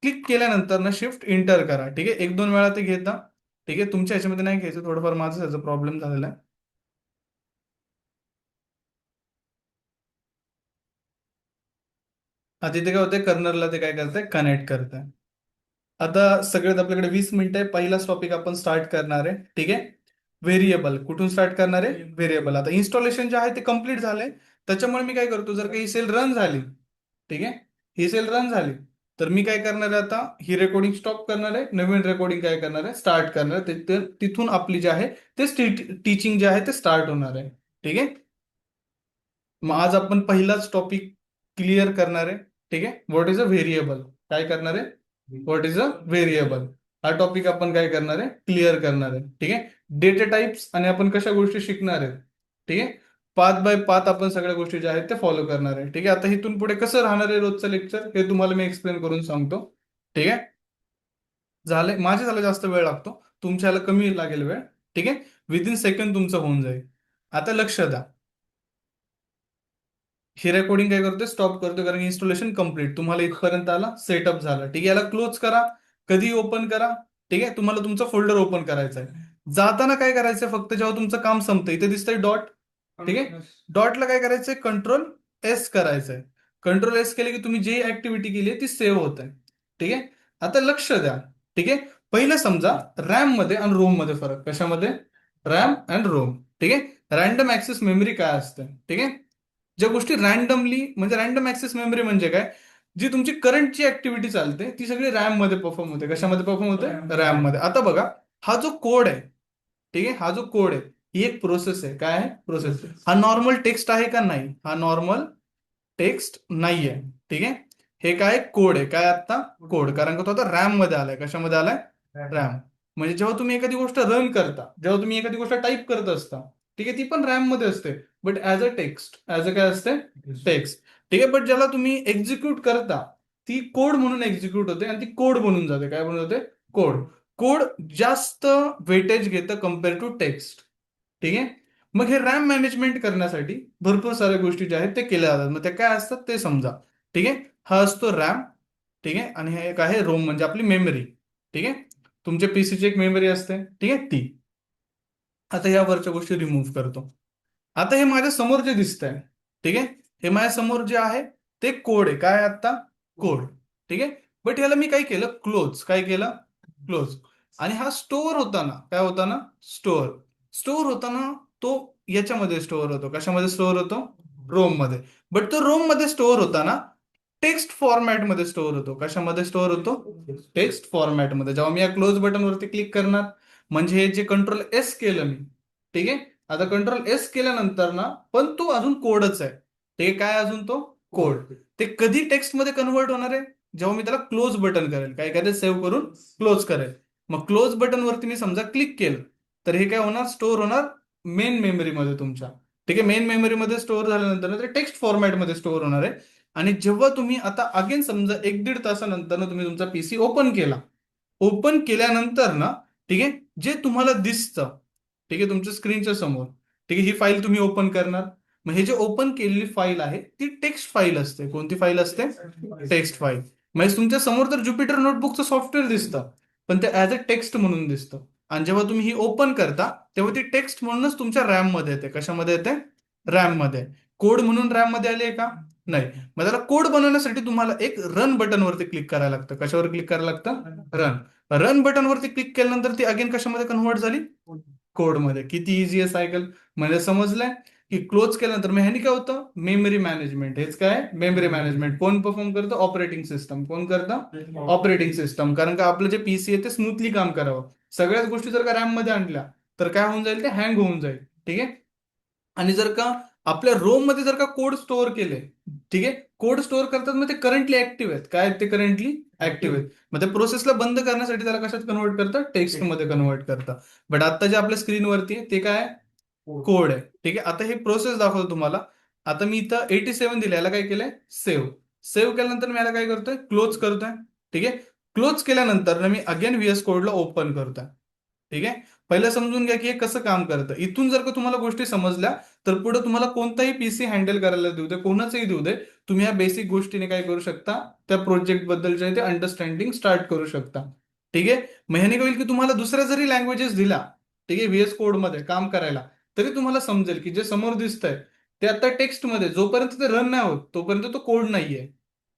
क्लिक केल्यानंतर ना शिफ्ट इंटर करा. ठीक आहे. 1-2 वेळा ते घेता. ठीक आहे. तुमच्या ह्याच्यामध्ये नाही घ्यायचं, थोडंफार माझं त्याचा प्रॉब्लेम झालेला आहे. आता इथे काय होतंय, कर्नरला ते काय करतंय, कनेक्ट करतंय. आता सगळ्यात आपल्याकडे 20 मिनिटं आहे. पहिलाच टॉपिक आपण स्टार्ट करणार आहे. ठीक आहे. व्हेरिएबल. कुठून स्टार्ट करणार आहे, व्हेरिएबल. आता इन्स्टॉलेशन जे आहे ते कम्प्लीट झालंय. त्याच्यामुळे मी काय करतो, जर का ही सेल रन झाली, ठीक आहे, ही सेल रन झाली, तर मी काय करणार आहे, आता ही रेकॉर्डिंग स्टॉप करणार आहे, नवीन रेकॉर्डिंग काय करणार आहे, स्टार्ट करणार आहे. तिथून आपली जे आहे ते टीचिंग जे आहे ते स्टार्ट होणार आहे. ठीक आहे. मग आज आपण पहिलाच टॉपिक क्लिअर करणार आहे. ठीक आहे. What is a variable. काय करणार आहे, व्हॉट इज अ व्हेरिएबल. हा टॉपिक आपण काय करणार आहे, क्लिअर करणार आहे. ठीक आहे. डेटा टाइप्स आणि आपण कशा गोष्टी शिकणार आहेत. ठीक आहे. पाथ बाय पाथ आपण सगळ्या गोष्टी ज्या आहेत त्या फॉलो करणार आहे. ठीक आहे. आता इथून पुढे कसं राहणार आहे रोजचं लेक्चर हे तुम्हाला मी एक्सप्लेन करून सांगतो. ठीक आहे. झालंय, माझे झालं जास्त वेळ लागतो, तुमच्याला कमी लागेल वेळ. ठीक आहे. विदिन सेकंड तुमचं होऊन जाईल. आता लक्ष द्या. ही रेकॉर्डिंग काय करतोय, स्टॉप करतोय, कारण इन्स्टॉलेशन कम्प्लीट. तुम्हाला इथपर्यंत आला, सेटअप झाला. ठीक आहे. याला क्लोज करा, कधी ओपन करा. ठीक आहे. तुम्हाला तुमचा फोल्डर ओपन करायचा आहे. जाताना काय करायचंय, फक्त जेव्हा तुमचं काम संपतं, इथे दिसतंय डॉट. ठीक आहे. डॉटला काय करायचंय, Ctrl+S करायचंय. Ctrl+S केले की तुम्ही जी ऍक्टिव्हिटी केली आहे ती सेव्ह होत आहे. ठीक आहे. आता लक्ष द्या. ठीक आहे. पहिलं समजा रॅम मध्ये आणि रोम मध्ये फरक. कशामध्ये, रॅम अँड रोम. ठीक आहे. रॅन्डम ऍक्सेस मेमरी काय असते. ठीक आहे. ज्या गोष्टी रॅन्डमली, म्हणजे रॅन्डम ऍक्सेस मेमरी म्हणजे काय, जी तुमची करंटची ऍक्टिव्हिटी चालते ती सगळी रॅम मध्ये परफॉर्म होते. कशामध्ये परफॉर्म होते, रॅम मध्ये. आता बघा, हा जो कोड आहे, ठीक आहे, हा जो कोड आहे ही एक प्रोसेस आहे. काय आहे, प्रोसेस. हा नॉर्मल टेक्स्ट आहे का, नाही, हा नॉर्मल टेक्स्ट नाहीये. ठीक आहे. हे काय कोड आहे, काय आता कोड, कारण का तो आता रॅम मध्ये आलाय. कशामध्ये आलाय, रॅम. म्हणजे जेव्हा तुम्ही एखादी गोष्ट रन करता, जेव्हा तुम्ही एखादी गोष्ट टाईप करत असता, ठीक आहे, ती पण रॅम मध्ये असते, but as a text, as a काय असते, टेक्स्ट. ठीक आहे. बट ज्याला तुम्ही एक्झिक्यूट करता ती कोड म्हणून एक्झिक्यूट होते आणि ती कोड बनून जाते. काय बनून जाते? कोड. कोड जास्त वेटेज घेतं कम्पेअर टू टेक्स्ट. ठीक आहे. मग हे रॅम मॅनेजमेंट करण्यासाठी भरपूर साऱ्या गोष्टी ज्या आहेत ते केल्या जातात. मग त्या काय असतात ते समजा. ठीक आहे. हा असतो रॅम. ठीक आहे. आणि हे एक आहे रोम म्हणजे आपली मेमरी. ठीक आहे. तुमच्या पीसीची एक मेमरी असते. ठीक आहे. ती. आता या वरच्या गोष्टी रिमूव्ह करतो. आता हे माझ्या समोर जे दिसतंय, ठीक आहे, हे माझ्या समोर जे आहे ते कोड आहे. काय आहे आता? कोड. ठीक आहे. बट ह्याला मी काय केलं? क्लोज. काय केलं? क्लोज. आणि हा स्टोअर होता ना, काय होता ना? स्टोअर. स्टोअर होता ना, तो याच्यामध्ये स्टोअर होतो. कशामध्ये स्टोअर होतो? रोम मध्ये. बट तो रोम मध्ये स्टोअर होता ना, टेक्स्ट फॉर्मॅटमध्ये स्टोअर होतो. कशामध्ये स्टोअर होतो? टेक्स्ट फॉर्मॅटमध्ये. जेव्हा मी या क्लोज बटनवरती क्लिक करणार, म्हणजे हे जे कंट्रोल एस केलं मी, ठीक आहे. आता कंट्रोल एस केल्यानंतर ना, पण तो अजून कोडच आहे. ते काय अजून तो? कोड. ते कधी टेक्स्ट मध्ये कन्व्हर्ट होणार आहे? जेव्हा मी त्याला क्लोज बटन करेल. काय करेल? सेव्ह करून क्लोज करेल. मग क्लोज बटन वरती मी समजा क्लिक केलं, तर हे काय होणार? स्टोअर होणार मेन मेमरीमध्ये तुमच्या. ठीक आहे. मेन मेमरीमध्ये स्टोअर झाल्यानंतर ना ते टेक्स्ट फॉर्मॅटमध्ये स्टोअर होणार आहे. आणि जेव्हा तुम्ही आता अगेन समजा 1-1.5 तासानंतर ना तुम्ही तुमचा पीसी ओपन केला, ओपन केल्यानंतर ना, ठीक आहे, जे तुम्हाला दिसतं, ठीक आहे, तुमच्या स्क्रीनच्या समोर, ठीक आहे, ही फाईल तुम्ही ओपन करणार. मग हे जे ओपन केलेली फाईल आहे ती टेक्स्ट फाईल असते. कोणती फाईल असते? Text file. म्हणजे तुमच्या समोर तर ज्युपिटर नोटबुकचं सॉफ्टवेअर दिसतं, पण ते ऍज अ टेक्स्ट म्हणून दिसतं. आणि जेव्हा तुम्ही ही ओपन करता तेव्हा ती टेक्स्ट म्हणूनच तुमच्या रॅम मध्ये येते. कशामध्ये येते? रॅम मध्ये. कोड म्हणून रॅम मध्ये आली आहे का? नाही. मग त्याला कोड बनवण्यासाठी तुम्हाला एक रन बटन वरती क्लिक करायला लागतं. कशावर क्लिक करायला लागतं? रन. रन बटन वरती क्लिक केल्यानंतर ती अगेन कशामध्ये कन्व्हर्ट झाली? कोडमध्ये. किती इझी आहे सायकल. म्हणजे समजलंय की क्लोज केल्यानंतर मग ह्यानी काय होतं? Memory management. हेच काय? Memory management. कोण परफॉर्म करतं? Operating system. कोण करतं? Operating system. कारण का आपलं जे पीसी आहे ते स्मूथली काम करावं. सगळ्याच गोष्टी जर का रॅम मध्ये आणल्या तर काय होऊन जाईल? ते हँग होऊन जाईल. ठीक आहे. आणि जर का आपल्या रोम मध्ये जर का कोड स्टोअर केले, ठीक आहे, कोड स्टोअर करतात मग ते करंटली ऍक्टिव्ह आहेत. काय आहेत ते? करंटली ऍक्टिव्ह आहेत. मग त्या प्रोसेसला बंद करण्यासाठी त्याला कशात कन्व्हर्ट करतं? टेक्स्ट मध्ये कन्व्हर्ट करतं. बट आता जे आपल्या स्क्रीनवरती आहे ते काय? कोड आहे. ठीक आहे. आता हे प्रोसेस दाखवतो तुम्हाला. आता मी इथं 87 दिलं, याला काय केलंय? सेव्ह. सेव्ह केल्यानंतर मी याला काय करतोय? क्लोज करतोय. ठीक आहे. क्लोज केल्यानंतर ना मी अगेन व्हीएस कोडला ओपन करतोय. ठीक आहे. पहिलं समजून घ्या की हे कसं काम करतं. इथून जर का तुम्हाला गोष्टी समजल्या तर पुढे तुम्हाला कोणताही पीसी हँडल करायला देऊ दे, कोणाचंही देऊ दे, तुम्ही या बेसिक गोष्टीने काय करू शकता? त्या प्रोजेक्ट बद्दल जे आहे ते अंडरस्टँडिंग स्टार्ट करू शकता. ठीक आहे. मग ह्याने काय होईल की तुम्हाला दुसऱ्या जरी लँग्वेजेस दिला, ठीक आहे, व्हीएस कोड मध्ये काम करायला, तरी तुम्हाला समजेल की जे समोर दिसतंय ते आता टेक्स्ट मध्ये जोपर्यंत ते रन नाही होत तोपर्यंत तो कोड नाहीये.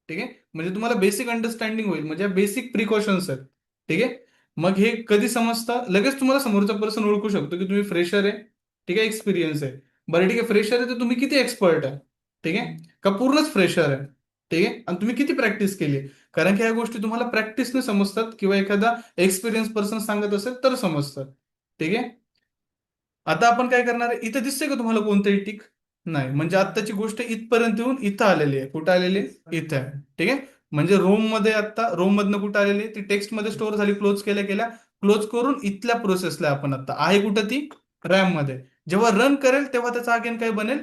ठीक आहे. म्हणजे तुम्हाला बेसिक अंडरस्टँडिंग होईल. म्हणजे बेसिक प्रिकॉशन्स आहेत. ठीक आहे. मग हे कधी समजतं? लगेच तुम्हाला समोरचा पर्सन ओळखू शकतो की तुम्ही फ्रेशर आहे, ठीक आहे, एक्सपिरियन्स आहे. बरं ठीक आहे, फ्रेशर आहे तर तुम्ही किती एक्सपर्ट आहे, ठीक आहे, का पूर्णच फ्रेशर आहे, ठीक आहे, आणि तुम्ही किती प्रॅक्टिस केली. कारण की ह्या गोष्टी तुम्हाला प्रॅक्टिसने समजतात किंवा एखादा एक्सपिरियन्स पर्सन सांगत असेल तर समजतात. ठीक आहे. आता आपण काय करणार आहे? इथं दिसतंय का तुम्हाला कोणतंही टिक? नाही. म्हणजे आत्ताची गोष्ट इथपर्यंत येऊन इथं आलेली आहे. कुठं आलेली आहे? इथं आहे. ठीक आहे. म्हणजे रोम मध्ये आता रोम मधनं कुठं आलेली आहे? ती टेक्स्ट मध्ये स्टोअर झाली. क्लोज केल्या केल्या क्लोज करून इथल्या प्रोसेसला आपण आता आहे कुठं? ती रॅम मध्ये. जेव्हा रन करेल तेव्हा त्याचा अगेन काय बनेल?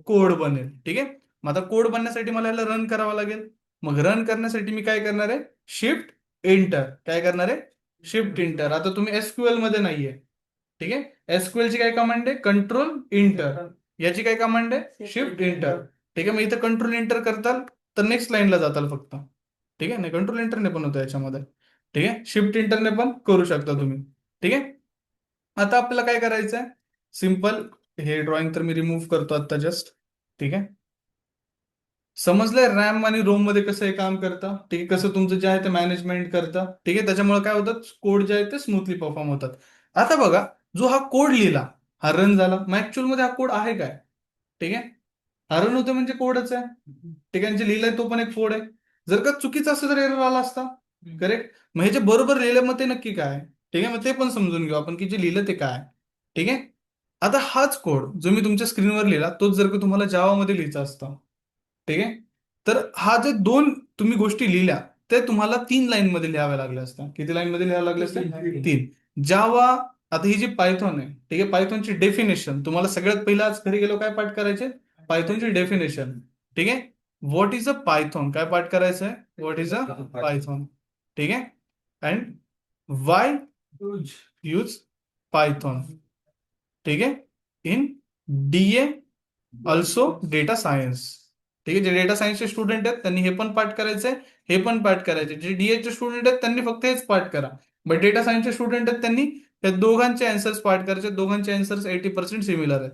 कोड बनेल. ठीक आहे. मग आता कोड बनण्यासाठी मला याला रन करावं लागेल. मग रन करण्यासाठी मी काय करणार आहे? Shift enter. काय करणार आहे? Shift enter. आता तुम्ही एसक्यूएल मध्ये नाहीये. ठीक आहे. एसक्यूएल ची काय कमांड आहे? Control inter. याची काय कमांड आहे? Shift inter. ठीक आहे. मग इथं कंट्रोल इंटर करताल तर नेक्स्ट लाईनला जाताल फक्त. ठीक आहे. नाही, कंट्रोल इंटरने पण होतं याच्यामध्ये. ठीक आहे. शिफ्ट इंटरने पण करू शकता तुम्ही. ठीक आहे. आता आपल्याला काय करायचं आहे? सिम्पल. हे ड्रॉइंग तर मी रिमूव्ह करतो आता जस्ट. ठीक आहे. समजलंय रॅम आणि रोम मध्ये कसं हे काम करतं. ठीक आहे. कसं तुमचं जे आहे ते मॅनेजमेंट करतं. ठीक आहे. त्याच्यामुळे काय होतं? कोड जे आहे ते स्मूथली परफॉर्म होतात. आता बघा, जो हा कोड लिहिला, हा रन झाला. मग ऍक्च्युअल मध्ये हा कोड आहे काय? ठीक आहे. हा रन होतं म्हणजे कोडच आहे. ठीक आहे. जे लिहिलंय तो पण एक कोड आहे. जर का चुकीचं असतं तर एरर आला असता. करेक्ट. मग हे जे बरोबर लिहिलं मग ते नक्की काय? ठीक आहे. मग ते पण समजून घेऊ आपण की जे लिहिलं ते काय. ठीक आहे. आता हाच कोड जो मी तुमच्या स्क्रीनवर लिहिला तोच जर का तुम्हाला जावा मध्ये लिहायचा असता, ठीक आहे, तर हा जे दोन तुम्ही गोष्टी लिहिल्या ते तुम्हाला 3 लाईन मध्ये लिहाव्या लागल्या असत्या. किती लाईन मध्ये लिहाव्या लागल्या असत्या? 3. जावा. आता ही जी पायथॉन आहे, ठीक आहे, पायथॉनची डेफिनेशन तुम्हाला सगळ्यात पहिला आज घरी गेलो काय पाठ करायचे? पायथॉनची डेफिनेशन. ठीक आहे. What is a Python? काय पाठ करायचं आहे? What is a Python. ठीक आहे. And Y use Python. ठीक आहे. In DA also data science. ठीक आहे. जे डेटा सायन्सचे स्टुडंट आहेत त्यांनी हे पण पाठ करायचंय, हे पण पाठ करायचे. जे DA चे स्टुडंट आहेत त्यांनी फक्त हेच पाठ करा. बट डेटा सायन्सचे स्टुडंट आहेत त्यांनी त्या दोघांचे आन्सर्स पाठ करायचे. दोघांचे आन्सर्स 80% सिमिलर आहेत.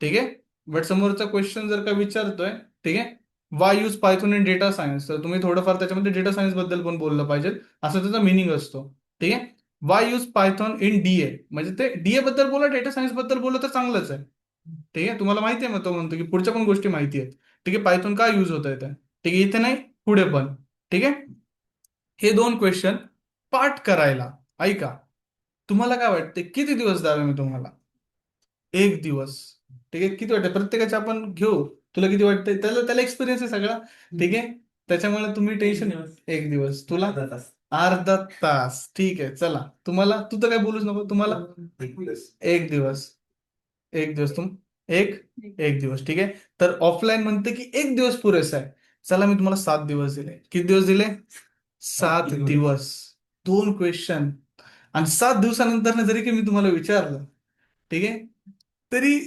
ठीक आहे. बट समोरचा क्वेश्चन जर का विचारतोय, ठीक आहे, Y use Python in data science, तर तुम्ही थोडंफार त्याच्यामध्ये डेटा सायन्स बद्दल पण बोललं पाहिजे, असं त्याचा मिनिंग असतो. ठीक आहे. Y use Python in DA, म्हणजे ते DA बद्दल बोला, डेटा सायन्स बद्दल बोला तर चांगलंच आहे. ठीक आहे. तुम्हाला माहिती आहे, मग तो म्हणतो की पुढच्या पण गोष्टी माहिती आहेत. ठीक आहे. पायथॉन का यूज होत आहे ते. ठीक आहे. इथे नाही, पुढे पण. ठीक आहे. हे 2 क्वेश्चन पाठ करायला, ऐका, तुम्हाला काय वाटते किती दिवस द्यावे मी तुम्हाला? 1 दिवस. ठीक आहे. किती वाटतं प्रत्येकाचे आपण घेऊ. तुला किती वाटतंय? त्याला त्याला एक्सपिरियन्स आहे सगळा. ठीक आहे. त्याच्यामुळे तुम्ही टेन्शन, 1 दिवस. तुला अर्धा तास. अर्धा तास. ठीक आहे. चला, तुम्हाला, तू तर काय बोलूच नको, तुम्हाला 1 दिवस. 1 दिवस एक दिवस. ठीक आहे. तर ऑफलाईन म्हणते की 1 दिवस पुरेसा आहे. चला, मी तुम्हाला 7 दिवस दिले. किती दिवस दिले? 7 दिवस. 2 क्वेश्चन. आणि 7 दिवसानंतर जरी की मी तुम्हाला विचारलं, ठीक आहे, तरी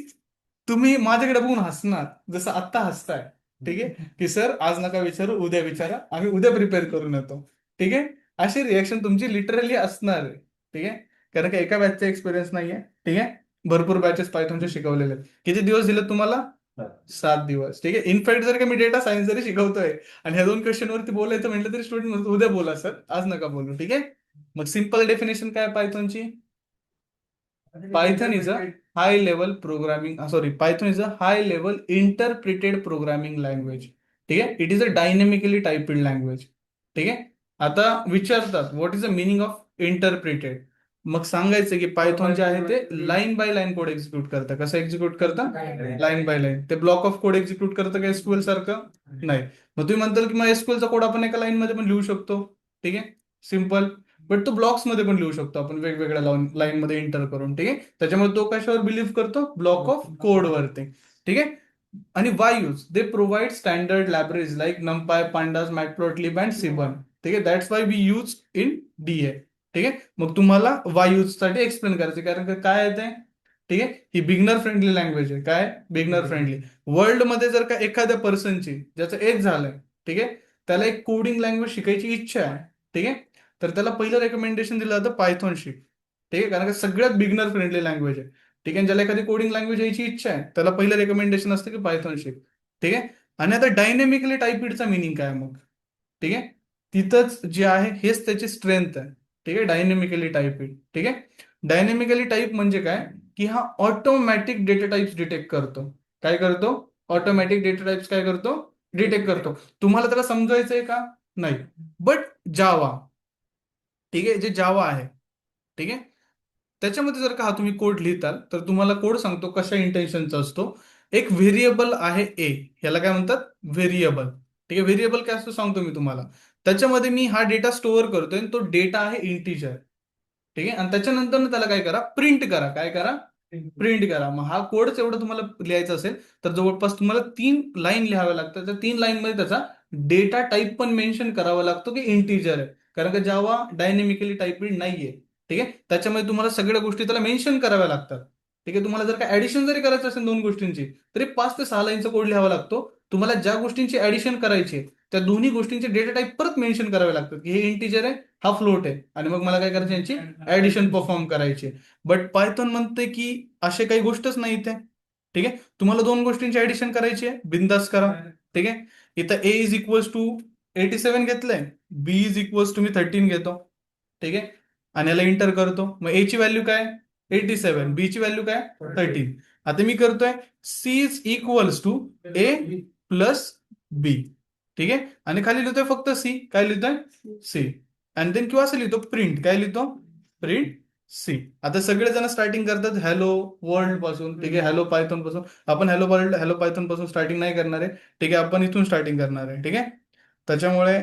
तुम्ही माझ्याकडे बघून हसणार, जसं आत्ता हसताय. ठीक आहे. की सर आज नका विचारू, उद्या विचारा, आम्ही उद्या प्रिपेअर करून येतो. ठीक आहे. अशी रिएक्शन तुमची लिटरली असणार आहे. ठीक आहे. कारण का एका बॅचचा एक्सपिरियन्स नाहीये. ठीक आहे. भरपूर बॅचेस पायथॉनचे शिकवलेले आहेत. किती दिवस दिले तुम्हाला? 7 दिवस. ठीक आहे. इनफॅक्ट जर का मी डेटा सायन्स जरी शिकवतोय आणि ह्या 2 क्वेश्चन वरती बोलायचं म्हटलं तरी स्टुडंट म्हणतो उद्या बोला सर, आज नका बोलू. ठीक आहे. मग सिंपल डेफिनेशन काय पायथॉनची? Python is a high level programming, Python is a high level interpreted programming language. ठीक आहे. It is a dynamically typed language. ठीक आहे. आता विचारतात what is the meaning of interpreted. मग सांगायचं की पायथॉन जे आहे ते line by line code execute करतं. कसं एक्झिक्यूट करतं? Line by line. ते ब्लॉक ऑफ कोड एक्झिक्यूट करतं का SQL सारखं? नाही. मग तुम्ही म्हणताल की मग SQLचा कोड आपण एका लाईन मध्ये पण लिहू शकतो. ठीक आहे. सिम्पल. बट तो ब्लॉक्स मध्ये पण लिहू शकतो आपण, वेगवेगळ्या लाईन मध्ये एंटर करून. ठीक आहे. त्याच्यामुळे तो कशावर बिलीव्ह करतो? ब्लॉक ऑफ कोड वरती. ठीक आहे. आणि why use, they provide standard libraries like NumPy, Pandas, Matplotlib and Seaborn. ठीक आहे. That's why we use in DA. ठीक आहे. मग तुम्हाला वाय यूज साठी एक्सप्लेन करायचं, कारण का काय आहे ते. ठीक आहे. ही बिगनर फ्रेंडली लँग्वेज आहे. काय? Beginner friendly. वर्ल्ड मध्ये जर का एखाद्या पर्सनची, ज्याचं एज झालंय, ठीक आहे, त्याला एक कोडिंग लँग्वेज शिकायची इच्छा आहे, ठीक आहे, तर त्याला पहिलं रेकमेंडेशन दिलं जातं पायथॉन शिक. ठीक आहे. कारण का सगळ्यात बिगनर फ्रेंडली लँग्वेज आहे. ठीक आहे. ज्याला एखादी कोडिंग लँग्वेज यायची इच्छा आहे त्याला पहिलं रेकमेंडेशन असतं की पायथॉन शिक. ठीक आहे. आणि आता डायनेमिकली टाइपिडचा मिनिंग काय मग? ठीक आहे. तिथंच जे आहे हेच त्याची स्ट्रेंथ आहे. ठीक आहे. डायनेमिकली टाइपिड. ठीक आहे. डायनेमिकली टाइप म्हणजे काय? की हा ऑटोमॅटिक डेटा टाइप्स डिटेक्ट करतो. काय करतो? ऑटोमॅटिक डेटा टाइप्स काय करतो? डिटेक्ट करतो. तुम्हाला त्याला समजायचंय का? नाही. बट जावा, ठीक आहे, जे जावा आहे, ठीक आहे, त्याच्यामध्ये जर का हा तुम्ही कोड लिहिताल तर तुम्हाला कोड सांगतो कशा इंटेन्शनचा असतो. एक व्हेरिएबल आहे ए, ह्याला काय म्हणतात? व्हेरिएबल. ठीक आहे. व्हेरिएबल काय असतो सांगतो मी तुम्हाला. त्याच्यामध्ये मी हा डेटा स्टोअर करतोय आणि तो डेटा आहे इंटिजर. ठीक आहे. आणि त्याच्यानंतर त्याला काय करा? प्रिंट करा. काय करा? प्रिंट करा. मग हा कोडच एवढं तुम्हाला लिहायचा असेल तर जवळपास तुम्हाला 3 लाईन लिहाव्या लागतात. त्या 3 लाईन मध्ये त्याचा डेटा टाईप पण मेन्शन करावा लागतो की इंटिजर आहे. कारण का जावा डायनेमिकली टाइपिड नाहीये. ठीक आहे. त्याच्यामध्ये तुम्हाला सगळ्या गोष्टी त्याला मेन्शन कराव्या लागतात. ठीक आहे. तुम्हाला जर का ऍडिशन जरी करायचं असेल 2 गोष्टींची तरी 5 ते 6 लाईनचा कोड लिहावा लागतो. तुम्हाला ज्या गोष्टींची ऍडिशन करायची आहे त्या दोन्ही गोष्टींचे डेटा टाईप परत मेन्शन करावे लागतात की हे इंटिजर आहे, हा फ्लोट आहे, आणि मग मला काय करायचं, यांची ऍडिशन परफॉर्म करायची. बट पायथॉन म्हणते की असे काही गोष्टच नाही इथे. ठीक आहे. तुम्हाला 2 गोष्टींची ऍडिशन करायची आहे, बिंदास करा. ठीक आहे. इथं A इज इक्वल्स टू 87 घेतलंय, B इज इक्वल्स टू मी 13 घेतो. ठीक आहे. आणि याला इंटर करतो. मग A ची व्हॅल्यू काय? 87. B ची व्हॅल्यू काय? 13. आता मी करतोय C is equals to A plus B. ठीक आहे. आणि खाली लिहितोय फक्त C. काय लिहितोय? C. आणि देन किंवा असं लिहितो प्रिंट. काय लिहितो? Print C. आता सगळेजण स्टार्टिंग करतात हॅलो वर्ल्ड पासून. ठीक आहे. हॅलो पायथॉन पासून. आपण हॅलो वर्ल्ड, हॅलो पायथॉन पासून स्टार्टिंग नाही करणार आहे. ठीक आहे. आपण इथून स्टार्टिंग करणार आहे. ठीक आहे. त्याच्यामुळे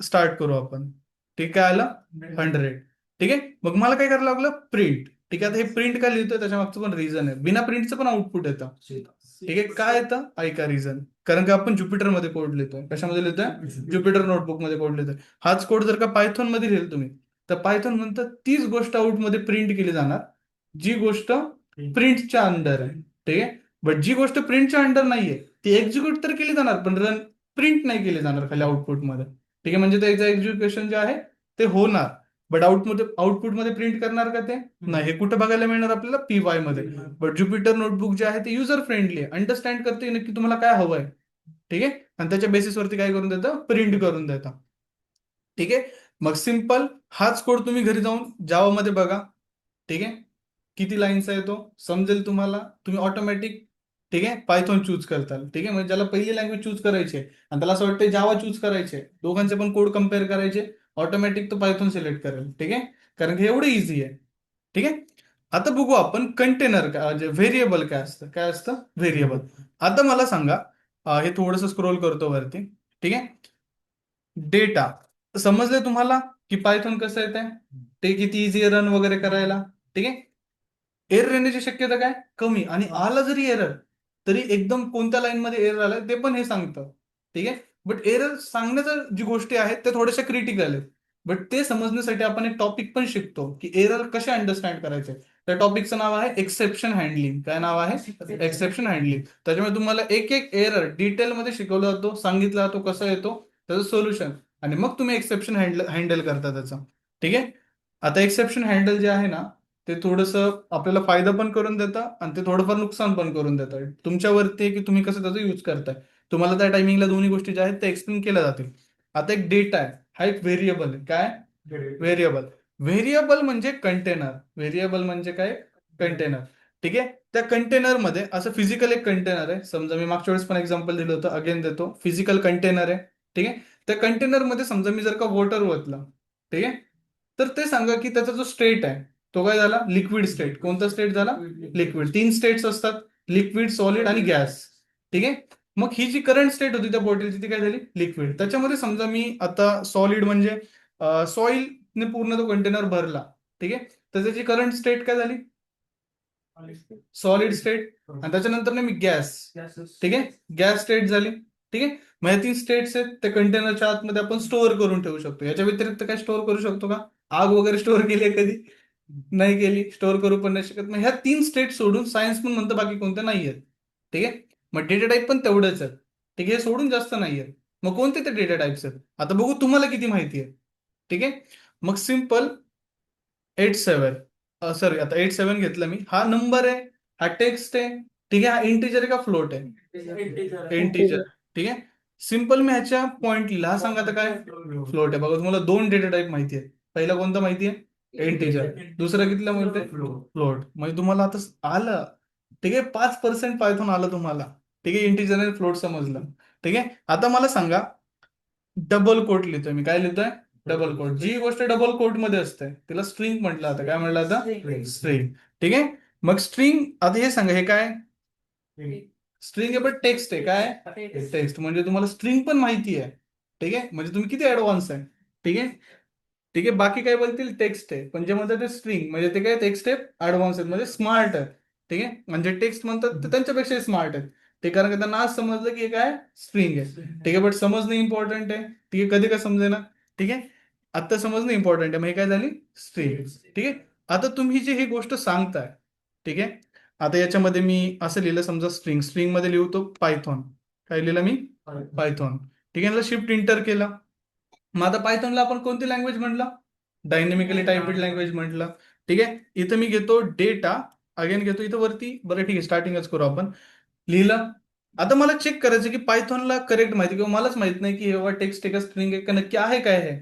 स्टार्ट करू आपण. ठीक आहे. आलं 100. ठीक आहे. मग मला काय करायला लागलं? प्रिंट. ठीक आहे. आता हे प्रिंट काय लिहितोय त्याच्या मागचं पण रिझन आहे. बिना प्रिंटचं पण आउटपुट येतं. ठीक आहे. काय येतं? ऐका रिझन. कारण का आपण ज्युपिटरमध्ये कोड लिहितोय. कशामध्ये लिहितोय? ज्युपिटर नोटबुकमध्ये कोड लिहितोय. हाच कोड जर का पायथॉन मध्ये लिहिल तुम्ही, तर पायथॉन म्हणतं तीच गोष्ट आउटमध्ये प्रिंट केली जाणार जी गोष्ट प्रिंटच्या अंडर आहे. ठीक आहे. बट जी गोष्ट प्रिंटच्या अंडर नाहीये ती एक्झिक्यूट तर केली जाणार, पण रन प्रिंट नाही केली जाणार खाली आउटपुटमध्ये. ठीक आहे. म्हणजे त्याचं एक्झिक्युशन जे आहे ते होणार, बट आउटपुटमध्ये प्रिंट करणार का ते? नाही. हे कुठं बघायला मिळणार आपल्याला? PY मध्ये. बट ज्युपिटर नोटबुक जे आहे ते युजर फ्रेंडली आहे, अंडरस्टँड करते नक्की तुम्हाला काय हवंय. ठीक आहे. आणि त्याच्या बेसिसवरती काय करून देतं? प्रिंट करून देतं. ठीक आहे. मग सिंपल हाच कोड तुम्ही घरी जाऊन जावामध्ये बघा. ठीक आहे. किती लाईन्सचा आहे तो समजेल तुम्हाला. तुम्ही ऑटोमॅटिक ठीक आहे पायथॉन चूज करताल. ठीक आहे. म्हणजे ज्याला पहिली लँग्वेज चूज करायची आहे आणि त्याला असं वाटतं जावा चूज करायचे, दोघांचे पण कोड कम्पेअर करायचे, ऑटोमॅटिक तो पायथॉन सिलेक्ट करेल. ठीक आहे. कारण की एवढं इझी आहे. ठीक आहे. आता बघू आपण कंटेनर म्हणजे व्हेरिएबल काय असतं. काय असतं? व्हेरिएबल. आता मला सांगा, हे थोडंसं स्क्रोल करतो वरती. ठीक आहे. डेटा समजले तुम्हाला की पायथॉन कसं येतंय, ते किती इझी रन वगैरे करायला. ठीक आहे. एरर येण्याची शक्यता काय? कमी. आणि आला जरी एरर तरी एकदम कोणत्या लाईन मध्ये एरर आलाय ते पण हे सांगतं. ठीक आहे. बट एरर सांगण्याच्या जी गोष्टी आहेत त्या थोड्याशा क्रिटिकल आहेत. बट ते समजण्यासाठी आपण एक टॉपिक पण शिकतो की एरर कसे अंडरस्टँड करायचे. त्या टॉपिकचं नाव आहे एक्सेप्शन हँडलिंग. काय नाव आहे? Exception handling. त्याच्यामुळे तुम्हाला एक एक एरर डिटेलमध्ये शिकवला जातो, सांगितला जातो कसा येतो, त्याचं सोल्युशन, आणि मग तुम्ही एक्सेप्शन हँडल करता त्याचं. ठीक आहे. आता एक्सेप्शन हँडल जे आहे ना ते थोडंसं आपल्याला फायदा पण करून देतं आणि ते थोडंफार नुकसान पण करून देतं. तुमच्यावरती आहे की तुम्ही कसं त्याचा यूज करताय. तुम्हाला त्या टायमिंगला दोन्ही गोष्टी ज्या आहेत त्या एक्सप्लेन केल्या जातील. आता एक डेटा आहे, हा एक व्हेरिएबल आहे. काय? व्हेरिएबल. व्हेरिएबल म्हणजे कंटेनर. व्हेरिएबल म्हणजे काय? कंटेनर. ठीक आहे. त्या कंटेनरमध्ये असं फिजिकल एक कंटेनर आहे. समजा मी मागच्या वेळेस पण एक्झाम्पल दिलं होतं, अगेन देतो. फिजिकल कंटेनर आहे. ठीक आहे. त्या कंटेनरमध्ये समजा मी जर का वॉटर ओतलं, ठीक आहे, तर ते सांगा की त्याचा जो स्टेट आहे तो काय झाला? Liquid state. कोणता स्टेट झाला? लिक्विड. 3 स्टेट्स असतात, लिक्विड, सॉलिड आणि गॅस. ठीक आहे. मग ही जी करंट स्टेट होती त्या बॉटलची ती काय झाली? लिक्विड. त्याच्यामध्ये समजा मी आता सॉलिड म्हणजे सॉइलने पूर्ण तो कंटेनर भरला. ठीक आहे. तर त्याची करंट स्टेट काय झाली? Solid state. आणि त्याच्यानंतर मी गॅस. ठीक आहे. गॅस स्टेट झाली. ठीक आहे. मग या 3 स्टेट्स आहेत त्या कंटेनरच्या आतमध्ये आपण स्टोअर करून ठेवू शकतो. याच्या व्यतिरिक्त काय स्टोअर करू शकतो का? आग वगैरे स्टोअर केली आहे कधी? नाही केली. स्टोअर करू पण नाही शकत. मग ह्या 3 स्टेट सोडून सायन्स पण म्हणतं बाकी कोणत्या नाही आहेत. ठीक आहे. मग डेटा टाईप पण तेवढंच आहेत. ठीक आहे. हे सोडून जास्त नाही आहेत. मग कोणते ते डेटा टाईप्स आहेत आता बघू, तुम्हाला किती माहिती आहे. ठीक आहे. मग सिम्पल 87, सॉरी आता 87 घेतलं मी. हा नंबर आहे, हा टेक्स्ट आहे. ठीक आहे. हा इंटिजर आहे का फ्लोट आहे? इंटिजर. ठीक आहे. सिम्पल मी ह्याच्या पॉइंट लिहिला. हा सांगा आता काय? फ्लोट आहे. बघा तुम्हाला 2 डेटा टाईप माहिती आहे. पहिला कोणता माहिती आहे? इंटिजर. दुसरा कितीला म्हणते? फ्लोट. म्हणजे तुम्हाला आता आलं. ठीक आहे. 5% पायथॉन आलं तुम्हाला. ठीक आहे. इंटिजर आणि फ्लोट समजलं. ठीक आहे. आता मला सांगा, डबल कोट लिहितोय मी. काय लिहितोय? Double coat. जी गोष्ट डबल कोट मध्ये असते तिला स्ट्रिंग म्हटलं आता. काय म्हटलं आता? स्ट्रिंग. ठीक आहे. मग स्ट्रिंग, आता हे सांगा हे काय? स्ट्रिंग आहे पण टेक्स्ट आहे. काय? टेक्स्ट. म्हणजे तुम्हाला स्ट्रिंग पण माहिती आहे. ठीक आहे. म्हणजे तुम्ही किती ऍडव्हान्स आहे. ठीक आहे. ठीक आहे. बाकी काय बोलतील? टेक्स्ट आहे. पण जे म्हणतात ते स्ट्रिंग म्हणजे ते काय? एक स्टेप ऍडव्हान्स आहेत, म्हणजे स्मार्ट आहेत. ठीक आहे. म्हणजे टेक्स्ट म्हणतात ते त्यांच्यापेक्षा स्मार्ट आहेत. ते कारण की त्यांना आज समजलं की हे काय? स्ट्रिंग आहे. ठीक आहे. बट समजणं इम्पॉर्टंट आहे. ठीक आहे. कधी काय समजेना. ठीक आहे. आता समजणं इम्पॉर्टंट आहे. मग हे काय झाली? स्ट्रिंग. ठीक आहे. आता तुम्ही जी ही गोष्ट सांगताय, ठीक आहे, आता याच्यामध्ये मी असं लिहिलं समजा स्ट्रिंग. स्ट्रिंग मध्ये लिहतो पायथॉन. काय लिहिलं मी? पायथॉन. ठीक आहे. शिफ्ट इंटर केला. मग आता पायथॉनला आपण कोणती लँग्वेज म्हटलं? डायनेमिकली टाइप्ड लँग्वेज म्हटलं. ठीक आहे. इथं मी घेतो डेटा, अगेन घेतो इथं वरती. बरं ठीक आहे, स्टार्टिंगच करू आपण. लिहिलं. आता मला चेक करायचं की पायथॉनला करेक्ट माहिती, किंवा मलाच माहित नाही की हे टेक्स्ट आहे का स्ट्रिंग आहे का, नक्की आहे काय हे.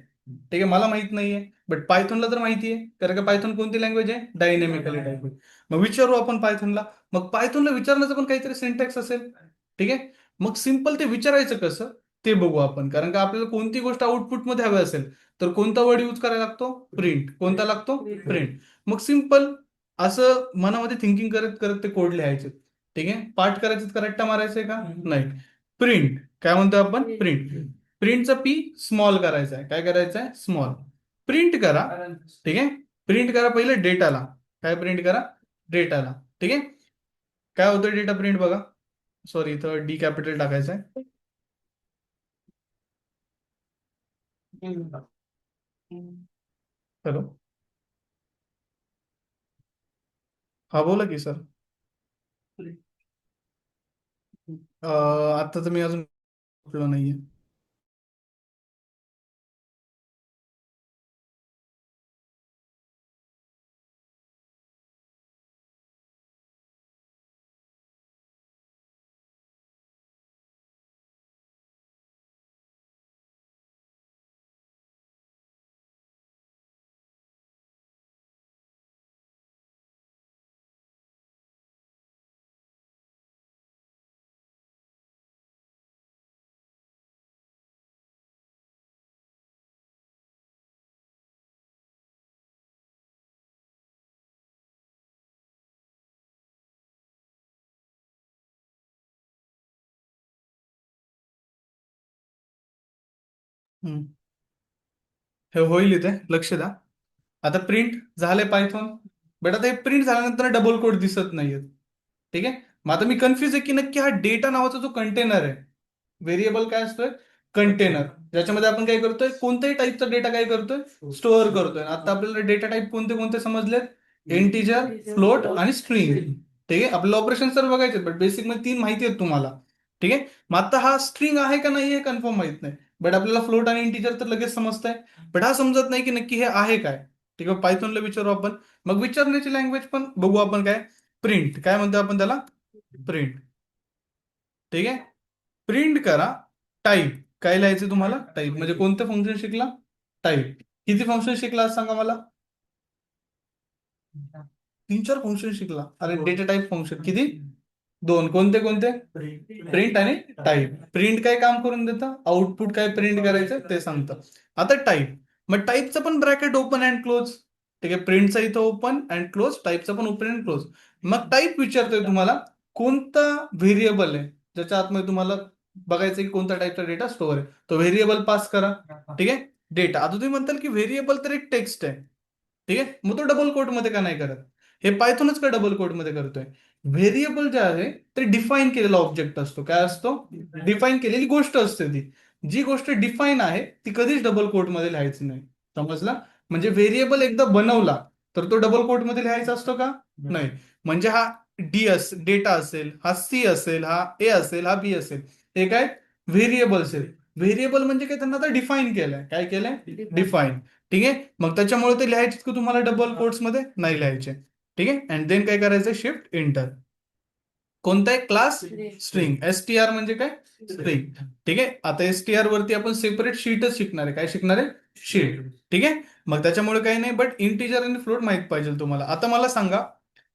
ठीक आहे. मला माहित नाहीये, बट पायथॉनला तर माहिती आहे. कारण का पायथॉन कोणती लँग्वेज आहे? Dynamically typed. मग विचारू आपण पायथॉनला. मग पायथॉनला विचारण्याचं पण काहीतरी सिंटॅक्स असेल. ठीक आहे. मग सिंपल ते विचारायचं कसं ते बघू आपण. कारण का आपल्याला कोणती गोष्ट आउटपुटमध्ये हवी असेल तर कोणता वर्ड यूज करायला लागतो? प्रिंट. कोणता लागतो? प्रिंट. मग सिंपल असं मनामध्ये थिंकिंग करत करत ते कोड लिहायचे. ठीक आहे. पाठ करायचं का रट्टा मारायचंय का? नाही. प्रिंट. काय म्हणतो आपण? प्रिंट. प्रिंटचा पी स्मॉल करायचा आहे. काय करायचं आहे? स्मॉल. प्रिंट करा. ठीक आहे. प्रिंट करा पहिले डेटाला. काय प्रिंट करा? डेटाला. ठीक आहे. काय होतं डेटा प्रिंट बघा. सॉरी इथं डी कॅपिटल टाकायचं आहे. हॅलो, हा बोला की सर. आता तर मी अजून उठलो नाहीये. हम्म. हे होईल इथे, लक्ष द्या. आता प्रिंट झालंय पायथॉन, बट आता हे प्रिंट झाल्यानंतर डबल कोड दिसत नाहीये. ठीक आहे, मग आता मी कन्फ्युज आहे की नक्की हा डेटा नावाचा जो कंटेनर आहे, व्हेरिएबल काय असतोय, कंटेनर, ज्याच्यामध्ये आपण काय करतोय, कोणत्याही टाईपचा डेटा काय करतोय, स्टोअर करतोय. आता आपल्याला डेटा टाईप कोणते कोणते समजलेत, इंटिजर, फ्लोट आणि स्ट्रिंग. ठीक आहे, आपल्याला ऑपरेशन सर बघायचे, बट बेसिक मध्ये 3 माहिती आहेत तुम्हाला. ठीक आहे, मग आता हा स्ट्रिंग आहे का नाही हे कन्फर्म माहित नाही, बट आपल्याला फ्लोट आणि इंटिजर तर लगेच समजतंय. बट हा समजत नाही की नक्की हे आहे काय. ठीक आहे, पायथॉनला विचारू आपण. मग विचारण्याची लँग्वेज पण बघू आपण, काय प्रिंट, काय म्हणतो आपण त्याला, प्रिंट. ठीक आहे, प्रिंट करा टाईप. काय लिहायचं तुम्हाला, टाईप. म्हणजे कोणतं फंक्शन शिकला, टाईप. किती फंक्शन शिकला आज सांगा मला, 3-4 फंक्शन शिकला. अरे डेटा टाईप फंक्शन किती, 2. कोणते कोणते, प्रिंट आणि टाईप. प्रिंट काय काम करून देतं, आउटपुट काय प्रिंट करायचं ते सांगतं. आता टाईप, मग टाईपचं पण ब्रॅकेट ओपन अँड क्लोज. ठीक आहे, प्रिंटचा इथं ओपन अँड क्लोज, टाईपचा पण ओपन अँड क्लोज. मग टाईप विचारतोय तुम्हाला कोणता व्हेरिएबल आहे ज्याच्या आतमध्ये तुम्हाला बघायचं की कोणत्या टाईपचा डेटा स्टोअर आहे, तो व्हेरिएबल पास करा. ठीक आहे, डेटा. आता तुम्ही म्हणताल की व्हेरिएबल तर एक टेक्स्ट आहे. ठीक आहे, मग तो डबल कोट मध्ये का नाही करत, हे पायथॉनच का डबल कोट मध्ये करतोय. व्हेरिएबल जे आहे ते डिफाईन केलेला ऑब्जेक्ट असतो. काय असतो, डिफाईन केलेली गोष्ट असते. ती जी गोष्ट डिफाईन आहे ती कधीच डबल कोट मध्ये लिहायची नाही. समजला, म्हणजे व्हेरिएबल एकदा बनवला तर तो डबल कोट मध्ये लिहायचा असतो का, नाही. म्हणजे हा डेटा असेल, हा सी असेल, हा ए असेल, हा बी असेल, हे काय व्हेरिएबल असेल. व्हेरिएबल म्हणजे काय, त्यांना आता डिफाईन केलंय. काय केलंय, डिफाईन. ठीक आहे, मग त्याच्यामुळे ते लिहायचे की तुम्हाला डबल कोट्स मध्ये नाही लिहायचे. ठीक आहे, अँड देन काय करायचं, शिफ्ट इंटर. कोणता आहे, क्लास स्ट्रिंग. एसटीआर म्हणजे काय, स्ट्रिंग. ठीक आहे, आता एसटीआर वरती आपण सेपरेट शीटच शिकणार आहे. काय शिकणार आहे, शीट. ठीक आहे, मग त्याच्यामुळे काही नाही, बट इंटिजर आणि फ्लोट माहित पाहिजे तुम्हाला. आता मला सांगा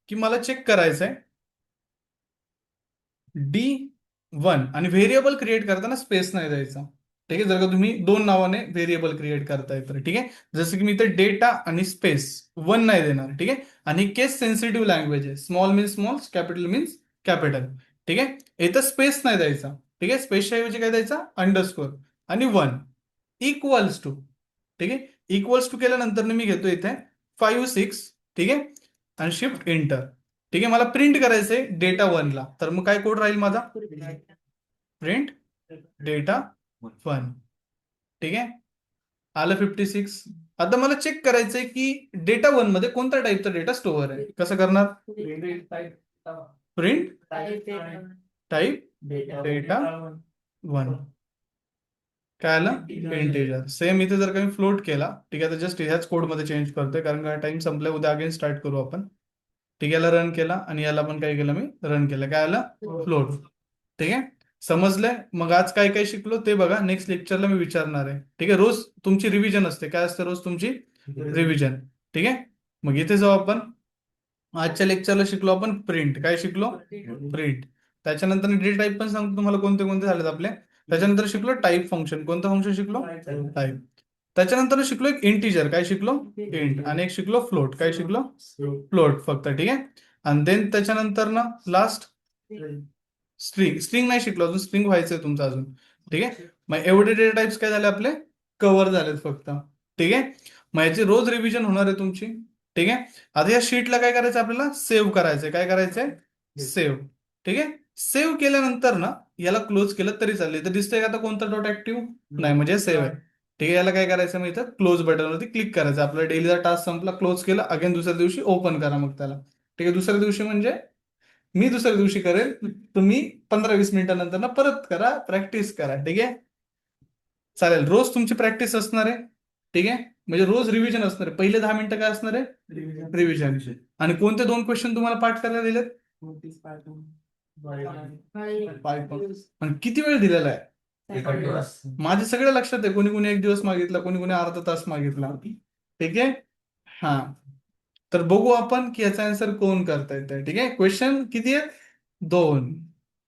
की मला चेक करायचंय D1, आणि व्हेरिएबल क्रिएट करताना स्पेस नाही द्यायचा. ठीक आहे, जर का तुम्ही 2 नावाने व्हेरिएबल क्रिएट करताय तर. ठीक आहे, जसं की मी इथे डेटा आणि स्पेस 1 नाही देणार. ठीक आहे, आणि केस सेन्सिटिव्ह लँग्वेज आहे. Small means small, capital means capital. ठीक आहे, इथं स्पेस नाही द्यायचा. ठीक आहे, स्पेसच्या ऐवजी काय द्यायचा, अंडरस्कोर. आणि 1 इक्वल्स टू. ठीक आहे, इक्वल्स टू केल्यानंतर मी घेतो इथे 5-6. ठीक आहे, आणि शिफ्ट इंटर. ठीक आहे, मला प्रिंट करायचंय डेटा 1 ला, तर मग काय कोड राहील माझा, प्रिंट डेटा 1. ठीक आहे, आलं 56. आता मला चेक करायचंय की डेटा 1 मध्ये कोणत्या टाईपचा डेटा स्टोअर आहे. कसं करणार, प्रिंट टाईप डेटा 1. काय आलं, इंटिजर. सेम इथे जर काही फ्लोट केला, ठीक आहे, तर जस्ट ह्याच कोडमध्ये चेंज करतोय कारण का टाइम संपलाय. उद्या अगेन स्टार्ट करू आपण. ठीक आहे, याला रन केला आणि याला पण काय केलं, मी रन केलं. काय आलं, फ्लोट. ठीक आहे, समजलंय. मग आज काय काय शिकलो ते बघा, नेक्स्ट लेक्चरला मी विचारणार आहे. ठीक आहे, रोज तुमची रिव्हिजन असते. काय असते, रोज तुमची रिव्हिजन. ठीक आहे, मग इथे जाऊ आपण. आजच्या लेक्चरला शिकलो आपण प्रिंट. काय शिकलो, प्रिंट. त्याच्यानंतर डेटा टाईप पण सांगतो तुम्हाला कोणते कोणते झालेत आपले. त्याच्यानंतर शिकलो टाईप फंक्शन. कोणतं फंक्शन शिकलो, टाईप. त्याच्यानंतर शिकलो एक इंटिजर. काय शिकलो, इंट. आणि एक शिकलो फ्लोट. काय शिकलो, फ्लोट फक्त. ठीक आहे, आणि देन त्याच्यानंतर ना लास्ट स्ट्रिंग. स्ट्रिंग नाही शिकलो अजून, स्ट्रिंग व्हायचंय तुमचं अजून. ठीक आहे, मग एवढे डेटा टाइप्स काय झाले आपले, कव्हर झालेत फक्त. ठीक आहे, मग याची रोज रिव्हिजन होणार आहे तुमची. ठीक आहे, आता या शीटला काय करायचं आपल्याला, सेव्ह करायचंय. काय करायचंय, सेव्ह. ठीक आहे, सेव्ह केल्यानंतर ना याला क्लोज केलं तरी चालेल. तर दिसतंय का आता कोणता डॉट ऍक्टिव्ह नाही, म्हणजे सेव्ह आहे. ठीक आहे, याला काय करायचं मग इथं क्लोज बटनवरती क्लिक करायचं. आपला डेलीचा टास्क संपला, क्लोज केला, अगेन दुसऱ्या दिवशी ओपन करा मग त्याला. ठीक आहे, दुसऱ्या दिवशी म्हणजे मी दुसऱ्या दिवशी करेल, तुम्ही 15-20 मिनिटानंतर ना परत करा, प्रॅक्टिस करा. ठीक आहे, चालेल. रोज तुमची प्रॅक्टिस असणार आहे. ठीक आहे, म्हणजे रोज रिव्हिजन असणार आहे. पहिले 10 मिनिटं काय असणार आहे, रिव्हिजन. आणि कोणते 2 क्वेश्चन तुम्हाला पाठ करायला दिलेत, Python. आणि किती वेळ दिलेला आहे, एका दिवस. माझे सगळं लक्षात आहे. कोणी कोणी 1 दिवस मागितला, कोणी कोणी अर्धा तास मागितला. ठीक आहे, हा. तर बघू आपण की याचा आन्सर कोण करता येतंय. ठीक आहे, क्वेश्चन किती आहे, 2.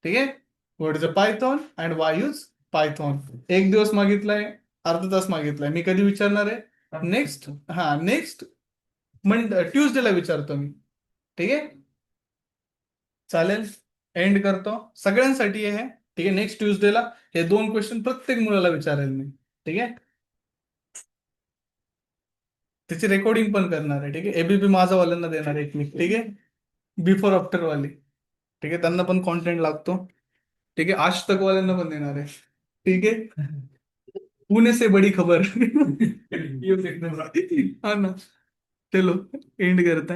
ठीक आहे, what is a Python and Y use Python. 1 दिवस मागितलाय, अर्धा तास मागितलाय. मी कधी विचारणार आहे, नेक्स्ट ट्यूजडेला विचारतो मी. ठीक आहे, चालेल. एंड करतो सगळ्यांसाठी हे. ठीक आहे, नेक्स्ट ट्यूजडेला हे 2 क्वेश्चन प्रत्येक मुलाला विचारेल मी. ठीक आहे, त्याची रेकॉर्डिंग पण करणार आहे. ठीक आहे, एबीपी माझा वाल्यांना देणार आहे एक मी. ठीक आहे, बिफोर आफ्टर वाली. ठीक आहे, त्यांना पण कॉन्टेंट लागतो. ठीक आहे, आज तक वाल्यांना पण देणार आहे. ठीक आहे, पुणे से बडी खबर. हा ना, चलो एंड करता है.